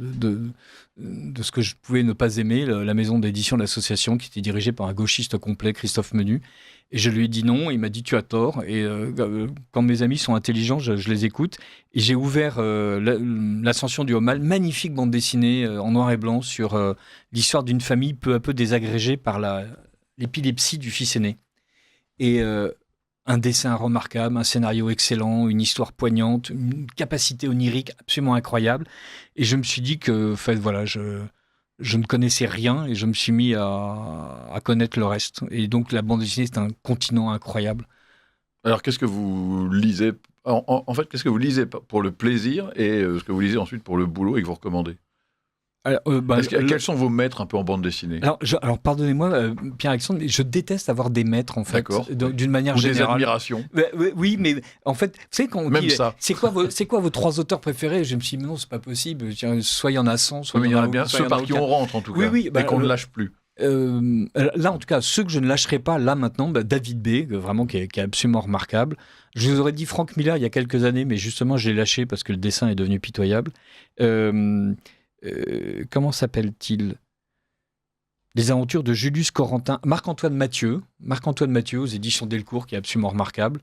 ce que je pouvais ne pas aimer, la maison d'édition de l'Association, qui était dirigée par un gauchiste complet, Christophe Menu. Et je lui ai dit non, il m'a dit tu as tort. Et quand mes amis sont intelligents, je les écoute. Et j'ai ouvert L'Ascension du Haut-Mal, magnifique bande dessinée en noir et blanc sur l'histoire d'une famille peu à peu désagrégée par l'épilepsie du fils aîné. Et un dessin remarquable, un scénario excellent, une histoire poignante, une capacité onirique absolument incroyable. Et je me suis dit que, en fait, voilà, je ne connaissais rien et je me suis mis à connaître le reste. Et donc, la bande dessinée, c'est un continent incroyable. Alors, qu'est-ce que vous lisez en fait, qu'est-ce que vous lisez pour le plaisir et ce que vous lisez ensuite pour le boulot et que vous recommandez? Quels sont vos maîtres un peu en bande dessinée? Alors pardonnez-moi, Pierre-Alexandre, mais je déteste avoir des maîtres, en fait, d'une manière générale. Ou des admirations. Oui, mais en fait, vous savez, quand on même dit ça. c'est quoi vos 3 auteurs préférés, je me suis dit, mais non, c'est pas possible. Soit il y en a 100, soit il y en a bien ceux par qui on rentre, en tout cas, et qu'on ne lâche plus. Là, en tout cas, ceux que je ne lâcherai pas, là, maintenant, David B., vraiment, qui est absolument remarquable. Je vous aurais dit Frank Miller il y a quelques années, mais justement, je l'ai lâché parce que le dessin est devenu pitoyable. Comment s'appelle-t-il? Les aventures de Julius Corentin, Marc-Antoine Mathieu aux éditions Delcourt, qui est absolument remarquable.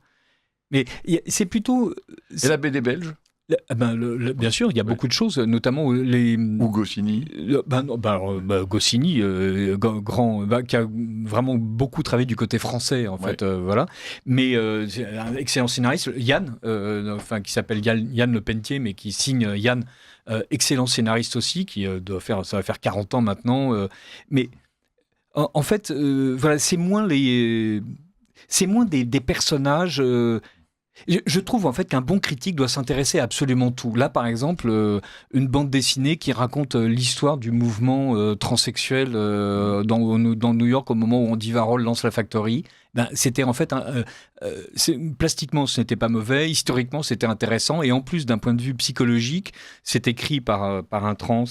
Mais c'est plutôt... Et la BD belge? Bien sûr, il y a beaucoup de choses, notamment les... Ou Goscinny. Goscinny, qui a vraiment beaucoup travaillé du côté français, en fait, voilà. Mais un excellent scénariste, Yann, qui s'appelle Yann Lepentier, mais qui signe Yann, excellent scénariste aussi, qui ça va faire 40 ans maintenant. Mais en fait, voilà, c'est moins des personnages... Je trouve en fait qu'un bon critique doit s'intéresser à absolument tout. Là, par exemple, une bande dessinée qui raconte l'histoire du mouvement transsexuel dans New York au moment où Andy Warhol lance la Factory. C'était en fait plastiquement, ce n'était pas mauvais, historiquement, c'était intéressant, et en plus, d'un point de vue psychologique, c'est écrit par un trans.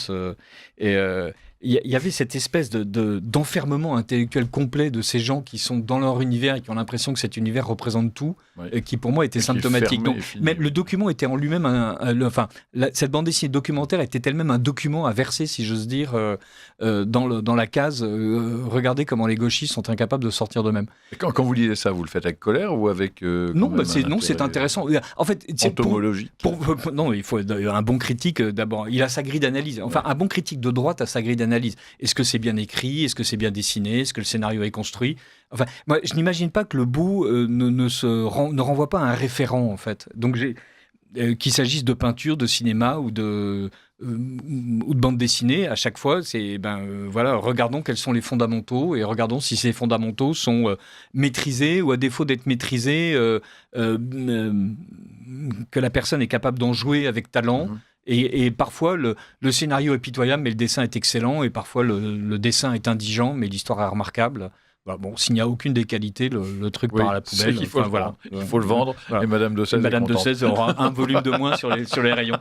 Il y avait cette espèce d'enfermement intellectuel complet de ces gens qui sont dans leur univers et qui ont l'impression que cet univers représente tout, qui pour moi était symptomatique. Donc, mais le document était en lui-même cette bande dessinée documentaire était elle-même un document à verser, si j'ose dire, dans la case. Regardez comment les gauchistes sont incapables de sortir d'eux-mêmes. Et quand vous lisez ça, vous le faites avec colère ou avec non, c'est intéressant. En fait, entomologique. Non, il faut un bon critique d'abord. Il a sa grille d'analyse. Enfin, un bon critique de droite a sa grille d'analyse. Est-ce que c'est bien écrit? Est-ce que c'est bien dessiné? Est-ce que le scénario est construit? Enfin, moi, je n'imagine pas que le bout ne renvoie pas à un référent, en fait. Donc, qu'il s'agisse de peinture, de cinéma ou de bande dessinée, à chaque fois, c'est regardons quels sont les fondamentaux et regardons si ces fondamentaux sont maîtrisés ou, à défaut d'être maîtrisés, que la personne est capable d'en jouer avec talent. Et parfois, le scénario est pitoyable, mais le dessin est excellent. Et parfois, le dessin est indigent, mais l'histoire est remarquable. Voilà, bon, s'il n'y a aucune des qualités, le truc part à la poubelle. Il faut le vendre. Voilà. Et Madame de 16 aura un volume de moins sur les rayons.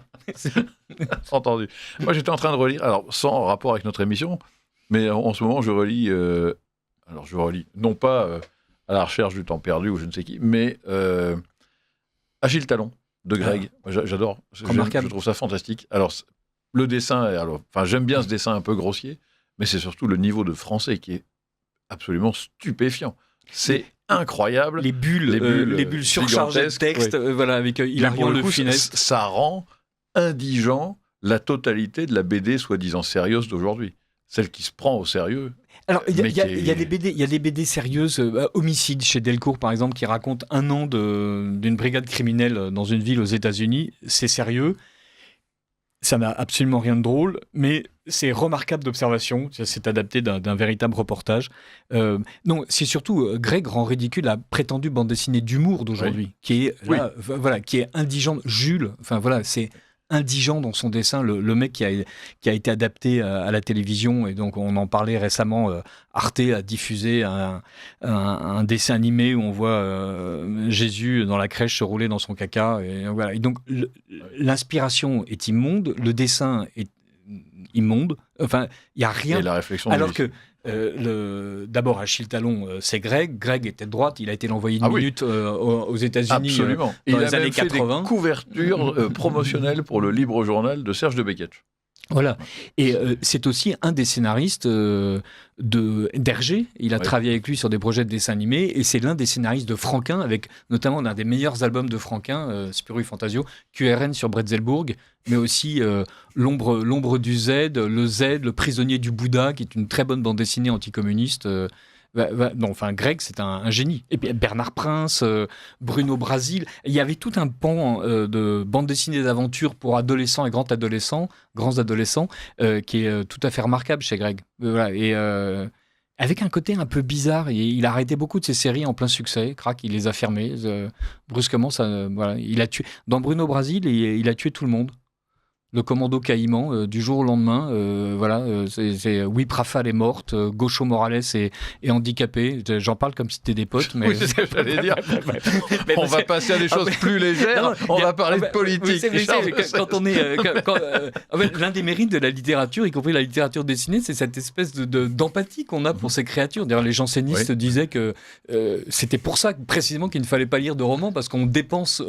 Entendu. Moi, j'étais en train de relire, alors sans rapport avec notre émission, mais en ce moment, je relis alors je relis, non pas à la recherche du temps perdu ou je ne sais qui, mais Achille Talon de Greg. J'adore, je trouve ça fantastique. Alors, le dessin, j'aime bien ce dessin un peu grossier, mais c'est surtout le niveau de français qui est absolument stupéfiant. C'est incroyable. Les bulles surchargées de texte, avec Hilarion Le Funès. Ça rend indigent la totalité de la BD soi-disant sérieuse d'aujourd'hui. Celle qui se prend au sérieux. Alors, il y a des BD sérieuses, Homicide chez Delcourt par exemple, qui raconte un an d'une brigade criminelle dans une ville aux États-Unis. C'est sérieux. Ça n'a absolument rien de drôle, mais c'est remarquable d'observation. C'est adapté d'un véritable reportage. Non, c'est surtout Greg rend ridicule la prétendue bande dessinée d'humour d'aujourd'hui, qui est indigente. Jules, c'est indigent dans son dessin, le mec qui a été adapté à la télévision, et donc on en parlait récemment. Arte a diffusé un dessin animé où on voit Jésus dans la crèche se rouler dans son caca, et donc l'inspiration est immonde, le dessin est immonde, il y a rien. Et la réflexion. Alors que d'abord Achille Talon, c'est Greg était de droite, il a été l'envoyé une minute aux États-Unis. Absolument. Dans les années 80. Il a même fait des couvertures promotionnelles pour le Libre Journal de Serge de Beketch. Voilà. Et c'est aussi un des scénaristes d'Hergé. Il a travaillé avec lui sur des projets de dessin animé, et c'est l'un des scénaristes de Franquin, avec notamment l'un des meilleurs albums de Franquin, Spirou et Fantasio, QRN sur Bretzelbourg, mais aussi L'ombre du Z, Le prisonnier du Bouddha, qui est une très bonne bande dessinée anticommuniste. Greg, c'est un génie. Et puis Bernard Prince, Bruno Brasil. Il y avait tout un pan de bande dessinée d'aventure pour adolescents et grands adolescents, qui est tout à fait remarquable chez Greg. Et avec un côté un peu bizarre. Il a arrêté beaucoup de ses séries en plein succès. Crac, il les a fermées. Brusquement, il a tué. Dans Bruno Brasil, il a tué tout le monde. Le commando Caïman, du jour au lendemain, c'est Whip Rafale est morte, Gaucho Morales est handicapé. J'en parle comme si c'était des potes, mais oui, c'est ce que j'allais dire. On va passer à des choses plus légères. On va parler de politique. L'un des mérites de la littérature, y compris la littérature dessinée, c'est cette espèce d'empathie qu'on a pour ces créatures. D'ailleurs, les jansénistes disaient que c'était pour ça précisément qu'il ne fallait pas lire de romans, parce qu'on dépense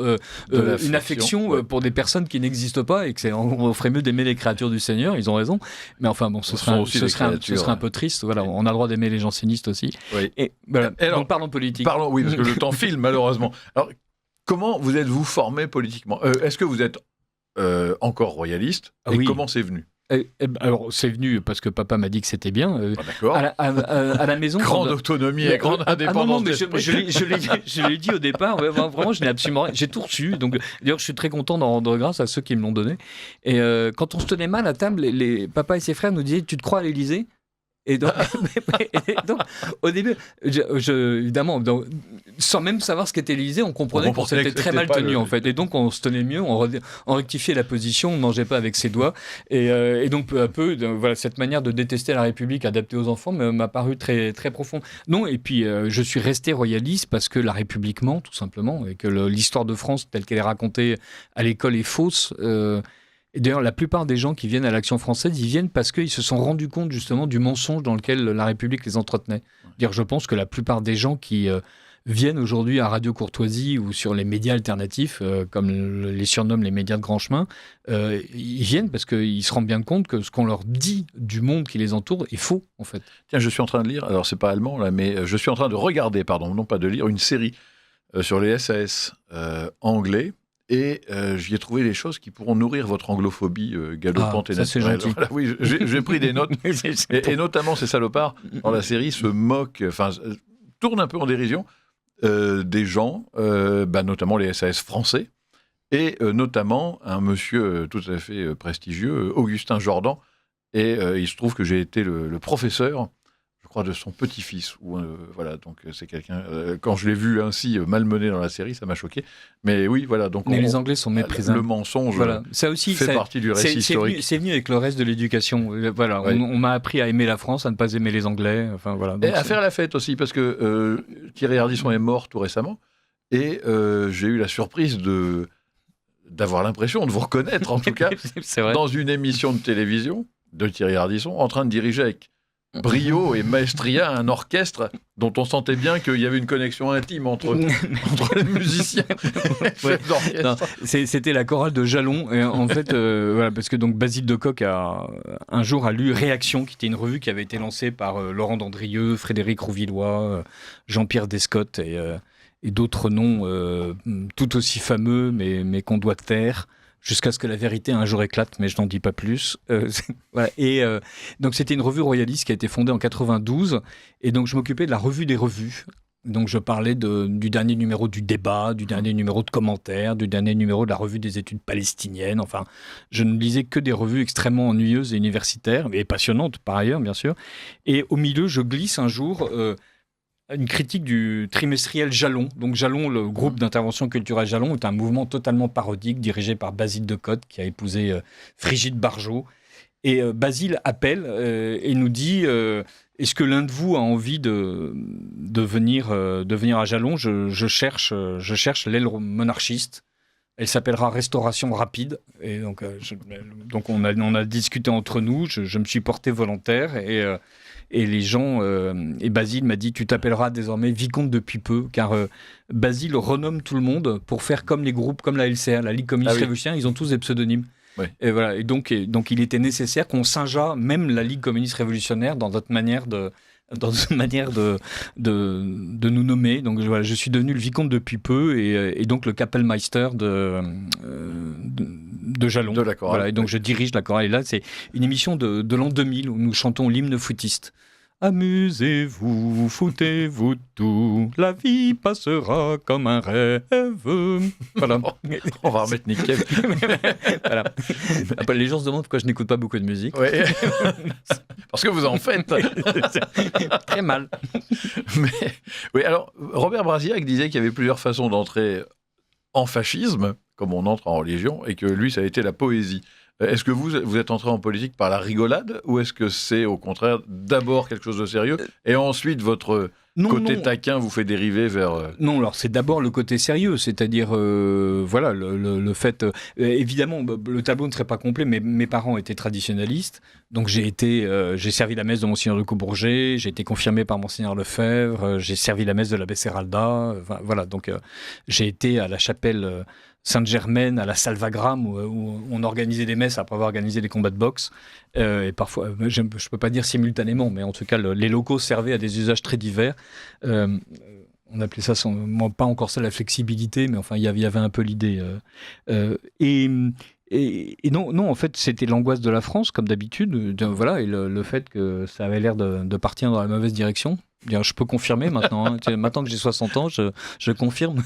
une affection pour des personnes qui n'existent pas, et que on ferait mieux d'aimer les créatures du Seigneur. Ils ont raison, mais enfin bon, ce serait un peu triste. Voilà, on a le droit d'aimer les jansénistes aussi. Oui. Et voilà. Donc parlons politique. Oui, parce que le temps file malheureusement. Alors, comment vous êtes-vous formé politiquement ? Est-ce que vous êtes encore royaliste ? Et comment c'est venu ? Alors, c'est venu parce que papa m'a dit que c'était bien. D'accord. À la maison. Grande autonomie et grande indépendance. Je l'ai dit au départ. Vraiment, je n'ai absolument rien. J'ai tout reçu. Donc, d'ailleurs, je suis très content d'en rendre grâce à ceux qui me l'ont donné. Et quand on se tenait mal à table, les papa et ses frères nous disaient: tu te crois à l'Élysée ? Et donc, au début, évidemment, sans même savoir ce qu'était l'Élysée, on comprenait qu'on s'était très mal tenu, en fait. Et donc, on se tenait mieux, on rectifiait la position, on ne mangeait pas avec ses doigts. Et donc, peu à peu, cette manière de détester la République adaptée aux enfants m'a paru très, très profonde. Non, et puis, je suis resté royaliste parce que la République ment, tout simplement, et que l'histoire de France, telle qu'elle est racontée à l'école, est fausse. Et d'ailleurs, la plupart des gens qui viennent à l'Action française, ils viennent parce qu'ils se sont rendus compte justement du mensonge dans lequel la République les entretenait. Dire, je pense que la plupart des gens qui viennent aujourd'hui à Radio Courtoisie ou sur les médias alternatifs, comme les surnomment les médias de grand chemin, ils viennent parce qu'ils se rendent bien compte que ce qu'on leur dit du monde qui les entoure est faux, en fait. Tiens, je suis en train de lire, alors c'est pas allemand là, mais je suis en train de regarder, non pas de lire, une série sur les SAS anglais. Et j'y ai trouvé des choses qui pourront nourrir votre anglophobie galopante et naturelle. C'est gentil. Voilà, oui, j'ai pris des notes. et notamment, ces salopards, dans la série, se moquent, tournent un peu en dérision des gens, notamment les SAS français, et notamment un monsieur tout à fait prestigieux, Augustin Jordan. Et il se trouve que j'ai été le professeur, je crois, de son petit-fils. Voilà, donc c'est quelqu'un. Quand je l'ai vu ainsi malmené dans la série, ça m'a choqué. Mais oui, voilà. Donc mais les Anglais sont méprisables. Le mensonge ça aussi, fait partie du récit historique. C'est venu avec le reste de l'éducation. Voilà, oui. On m'a appris à aimer la France, à ne pas aimer les Anglais. Enfin, voilà, donc et à faire la fête aussi, parce que Thierry Ardisson est mort tout récemment. Et j'ai eu la surprise d'avoir l'impression de vous reconnaître, en tout cas, dans une émission de télévision de Thierry Ardisson, en train de diriger avec brio et maestria, un orchestre dont on sentait bien qu'il y avait une connexion intime entre les musiciens et le chef d'orchestre. Non, c'était la chorale de Jalon. Et en fait, voilà, parce que donc Basile de Kock un jour a lu Réaction, qui était une revue qui avait été lancée par Laurent Dandrieux, Frédéric Rouvillois, Jean-Pierre Descottes et d'autres noms tout aussi fameux, mais qu'on doit taire. Jusqu'à ce que la vérité un jour éclate, mais je n'en dis pas plus. Voilà. Et donc c'était une revue royaliste qui a été fondée en 92, et donc je m'occupais de la revue des revues. Donc je parlais du dernier numéro du Débat, du dernier numéro de Commentaires, du dernier numéro de la revue des études palestiniennes. Enfin, je ne lisais que des revues extrêmement ennuyeuses et universitaires, et passionnantes par ailleurs, bien sûr. Et au milieu, je glisse un jour une critique du trimestriel Jalon. Donc Jalon, le groupe d'intervention culturelle Jalon, est un mouvement totalement parodique dirigé par Basile de Kock, qui a épousé Frigide Barjot. Et Basile appelle et nous dit est-ce que l'un de vous a envie de venir à Jalon ? Je cherche l'aile monarchiste. Elle s'appellera Restauration rapide. Et donc on a discuté entre nous. Je me suis porté volontaire et les gens, et Basile m'a dit, tu t'appelleras désormais Vicomte depuis peu, car Basile renomme tout le monde pour faire comme les groupes, comme la LCR, la Ligue communiste révolutionnaire, ils ont tous des pseudonymes. Oui. Et voilà. Et donc il était nécessaire qu'on singeât même la Ligue communiste révolutionnaire dans notre manière de nous nommer. Donc voilà, je suis devenu le vicomte depuis peu et donc le Kapellmeister de Jalon. De la chorale. Voilà, et donc je dirige la chorale. Et là, c'est une émission de l'an 2000 où nous chantons l'hymne footiste. Amusez-vous, foutez-vous tout, la vie passera comme un rêve. Voilà. On va remettre Nick Cave. Voilà. Après, les gens se demandent pourquoi je n'écoute pas beaucoup de musique. Oui. Parce que vous en faites. Très mal. Mais, oui, alors, Robert Brasillac disait qu'il y avait plusieurs façons d'entrer en fascisme, comme on entre en religion, et que lui, ça a été la poésie. Est-ce que vous êtes entré en politique par la rigolade ou est-ce que c'est au contraire d'abord quelque chose de sérieux et ensuite votre côté taquin vous fait dériver vers... Non, alors c'est d'abord le côté sérieux, c'est-à-dire voilà, le fait... évidemment, le tableau ne serait pas complet, mais mes parents étaient traditionnalistes, donc j'ai servi la messe de Monseigneur de Cobourget, j'ai été confirmé par Monseigneur Lefebvre, j'ai servi la messe de l'abbé Serralda, voilà, donc j'ai été à la chapelle... Sainte-Germaine, à la Salvagram, où on organisait des messes après avoir organisé des combats de boxe. Et parfois, je ne peux pas dire simultanément, mais en tout cas, les locaux servaient à des usages très divers. On appelait ça, pas encore ça la flexibilité, mais enfin, il y avait un peu l'idée. Et non, en fait, c'était l'angoisse de la France, comme d'habitude. Voilà, et le fait que ça avait l'air de partir dans la mauvaise direction. Je peux confirmer maintenant. Hein. Maintenant que j'ai 60 ans, je confirme.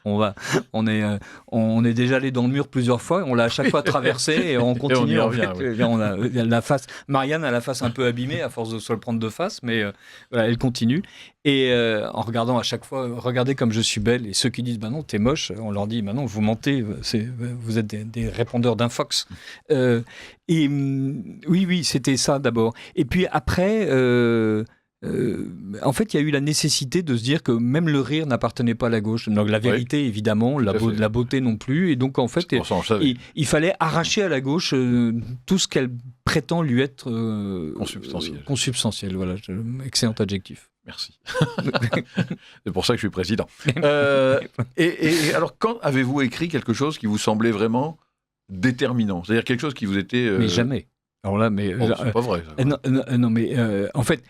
On est déjà allé dans le mur plusieurs fois. On l'a à chaque fois traversé et on continue. Et on y revient. On a la face. Marianne a la face un peu abîmée à force de se le prendre de face, mais voilà, elle continue. Et en regardant à chaque fois, regardez comme je suis belle. Et ceux qui disent bah non, t'es moche, on leur dit bah non, vous mentez. Vous êtes des répondeurs d'infox. Et oui, c'était ça d'abord. Et puis après, en fait, il y a eu la nécessité de se dire que même le rire n'appartenait pas à la gauche. Donc la vérité, évidemment, la beauté non plus. Et donc, en fait, il fallait arracher à la gauche tout ce qu'elle prétend lui être consubstantiel. Voilà, excellent adjectif. Merci. C'est pour ça que je suis président. Et alors, quand avez-vous écrit quelque chose qui vous semblait vraiment déterminant, c'est-à-dire quelque chose qui vous était... Mais jamais. Alors là, mais... c'est pas vrai. Non, mais en fait,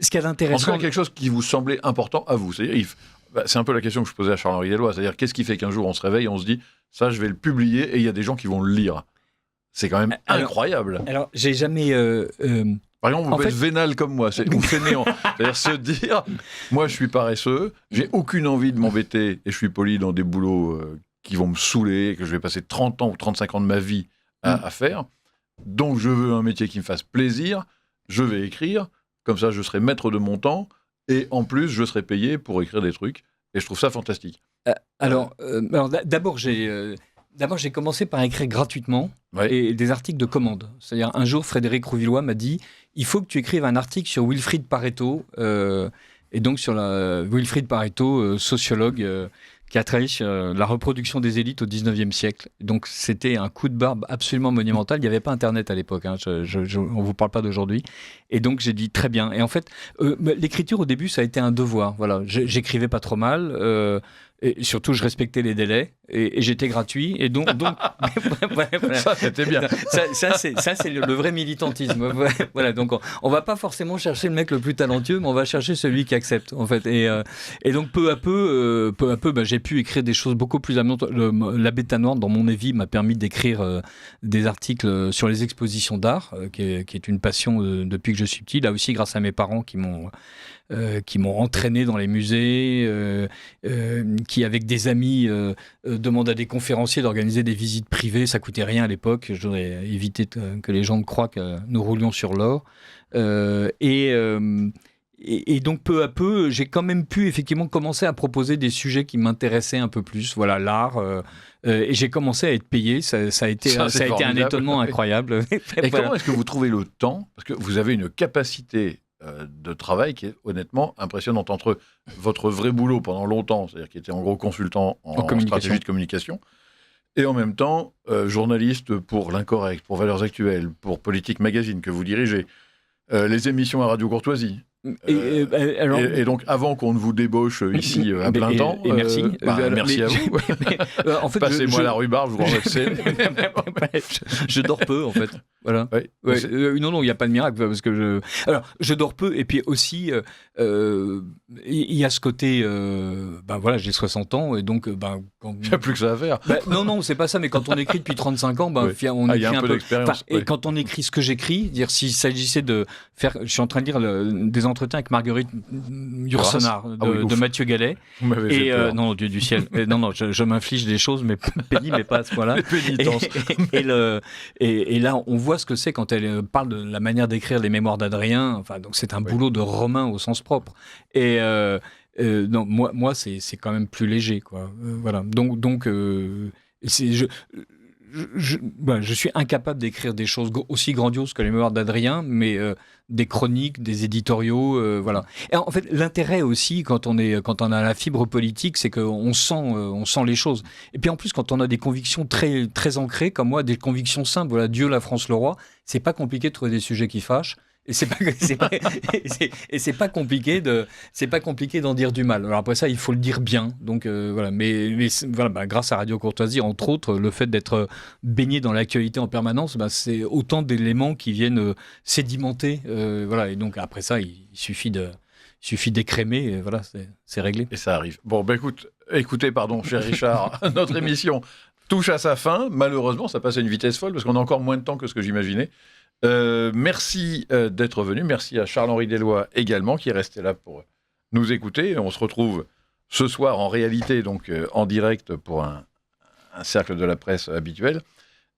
ce qui est intéressant... En tout cas, quelque chose qui vous semblait important à vous. C'est un peu la question que je posais à Charles-Henri Deloy, c'est-à-dire qu'est-ce qui fait qu'un jour on se réveille et on se dit ça, je vais le publier et il y a des gens qui vont le lire. C'est quand même incroyable. Alors, j'ai jamais... Par exemple, vous pouvez être vénal comme moi, ou fainéant. C'est-à-dire se dire, moi je suis paresseux, j'ai aucune envie de m'embêter et je suis poli dans des boulots qui vont me saouler, que je vais passer 30 ans ou 35 ans de ma vie à faire. Donc je veux un métier qui me fasse plaisir, je vais écrire, comme ça je serai maître de mon temps et en plus je serai payé pour écrire des trucs. Et je trouve ça fantastique. Alors d'abord j'ai commencé par écrire gratuitement et des articles de commande. C'est-à-dire, un jour, Frédéric Rouvillois m'a dit « Il faut que tu écrives un article sur Wilfrid Pareto ». Et donc, sur Wilfrid Pareto, sociologue, qui a travaillé sur la reproduction des élites au 19e siècle. Donc c'était un coup de barbe absolument monumental. Il n'y avait pas Internet à l'époque, on ne vous parle pas d'aujourd'hui. Et donc j'ai dit très bien. Et en fait, l'écriture au début, ça a été un devoir. Voilà, j'écrivais pas trop mal. Et surtout, je respectais les délais et j'étais gratuit. Et donc voilà. Ça, c'était bien. Ça, c'est le vrai militantisme. Voilà, donc on va pas forcément chercher le mec le plus talentueux, mais on va chercher celui qui accepte, en fait. Et donc, peu à peu, j'ai pu écrire des choses beaucoup plus amenantes. La Bêta Noire, dans mon avis, m'a permis d'écrire des articles sur les expositions d'art, qui est une passion depuis que je suis petit. Là aussi, grâce à mes parents qui m'ont entraîné dans les musées, qui, avec des amis, demandent à des conférenciers d'organiser des visites privées. Ça coûtait rien à l'époque. Je voudrais éviter que les gens croient que nous roulions sur l'or. Et donc, peu à peu, j'ai quand même pu effectivement commencer à proposer des sujets qui m'intéressaient un peu plus. Voilà, l'art. Et j'ai commencé à être payé. Ça a été un étonnement incroyable. Et comment est-ce que vous trouvez le temps ? Parce que vous avez une capacité de travail qui est honnêtement impressionnante, entre votre vrai boulot pendant longtemps, c'est-à-dire qui était en gros consultant en stratégie de communication, et en même temps journaliste pour l'Incorrect, pour Valeurs Actuelles, pour Politique Magazine que vous dirigez, les émissions à Radio Courtoisie. Et donc, avant qu'on ne vous débauche ici à plein temps, et merci. Merci à vous. En fait, passez-moi la rhubarbe, je vous rendrai je dors peu, en fait. Voilà. Non, il n'y a pas de miracle, parce que je dors peu, et puis aussi, il y a ce côté, j'ai 60 ans, et donc, il n'y a plus que ça à faire. Non, c'est pas ça, mais quand on écrit depuis 35 ans, on écrit un peu d'expérience. Et quand on écrit ce que j'écris, dire s'il s'agissait de faire, je suis en train de lire des entretiens avec Marguerite Yourcenar de Mathieu Gallet. Et non, Dieu du ciel. Non, je m'inflige des choses, mais pénibles, mais pas à ce point-là. Et là, on voit ce que c'est quand elle parle de la manière d'écrire les mémoires d'Adrien. Enfin, donc c'est un boulot de romain au sens propre. Et non, moi, c'est quand même plus léger, quoi. Voilà. Donc, je suis incapable d'écrire des choses aussi grandioses que les mémoires d'Adrien, mais des chroniques, des éditoriaux, voilà. Et en fait, l'intérêt aussi, quand on a la fibre politique, c'est qu'on sent les choses. Et puis en plus, quand on a des convictions très, très ancrées, comme moi, des convictions simples, voilà, Dieu, la France, le roi, c'est pas compliqué de trouver des sujets qui fâchent. Et c'est pas compliqué d'en dire du mal. Alors après ça, il faut le dire bien. Donc voilà. Mais voilà, grâce à Radio Courtoisie, entre autres, le fait d'être baigné dans l'actualité en permanence, c'est autant d'éléments qui viennent sédimenter. Voilà. Et donc après ça, il suffit d'écrémer. Et voilà, c'est réglé. Et ça arrive. Bon, écoutez, cher Richard, notre émission touche à sa fin. Malheureusement, ça passe à une vitesse folle parce qu'on a encore moins de temps que ce que j'imaginais. Merci d'être venu. Merci à Charles-Henri Deloy également qui est resté là pour nous écouter. On se retrouve ce soir en réalité, donc en direct pour un cercle de la presse habituel.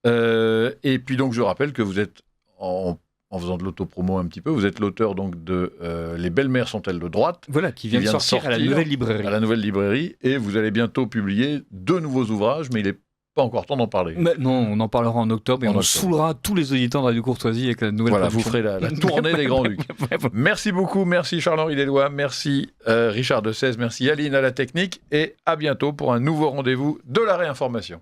Et puis donc je rappelle que vous êtes, en faisant de l'autopromo un petit peu, vous êtes l'auteur donc de Les belles-mères sont-elles de droite ? Voilà, qui vient de sortir à la Nouvelle Librairie. À la Nouvelle Librairie. Et vous allez bientôt publier 2 nouveaux ouvrages, mais il est pas encore temps d'en parler. Mais non, on en parlera en octobre et on saoulera tous les auditeurs de Radio Courtoisie avec la nouvelle production. Vous ferez la tournée des Grands-Ducs. Merci beaucoup, merci Charles-Henri Deloy, merci Richard Dessèze, merci Aline à la technique et à bientôt pour un nouveau rendez-vous de la réinformation.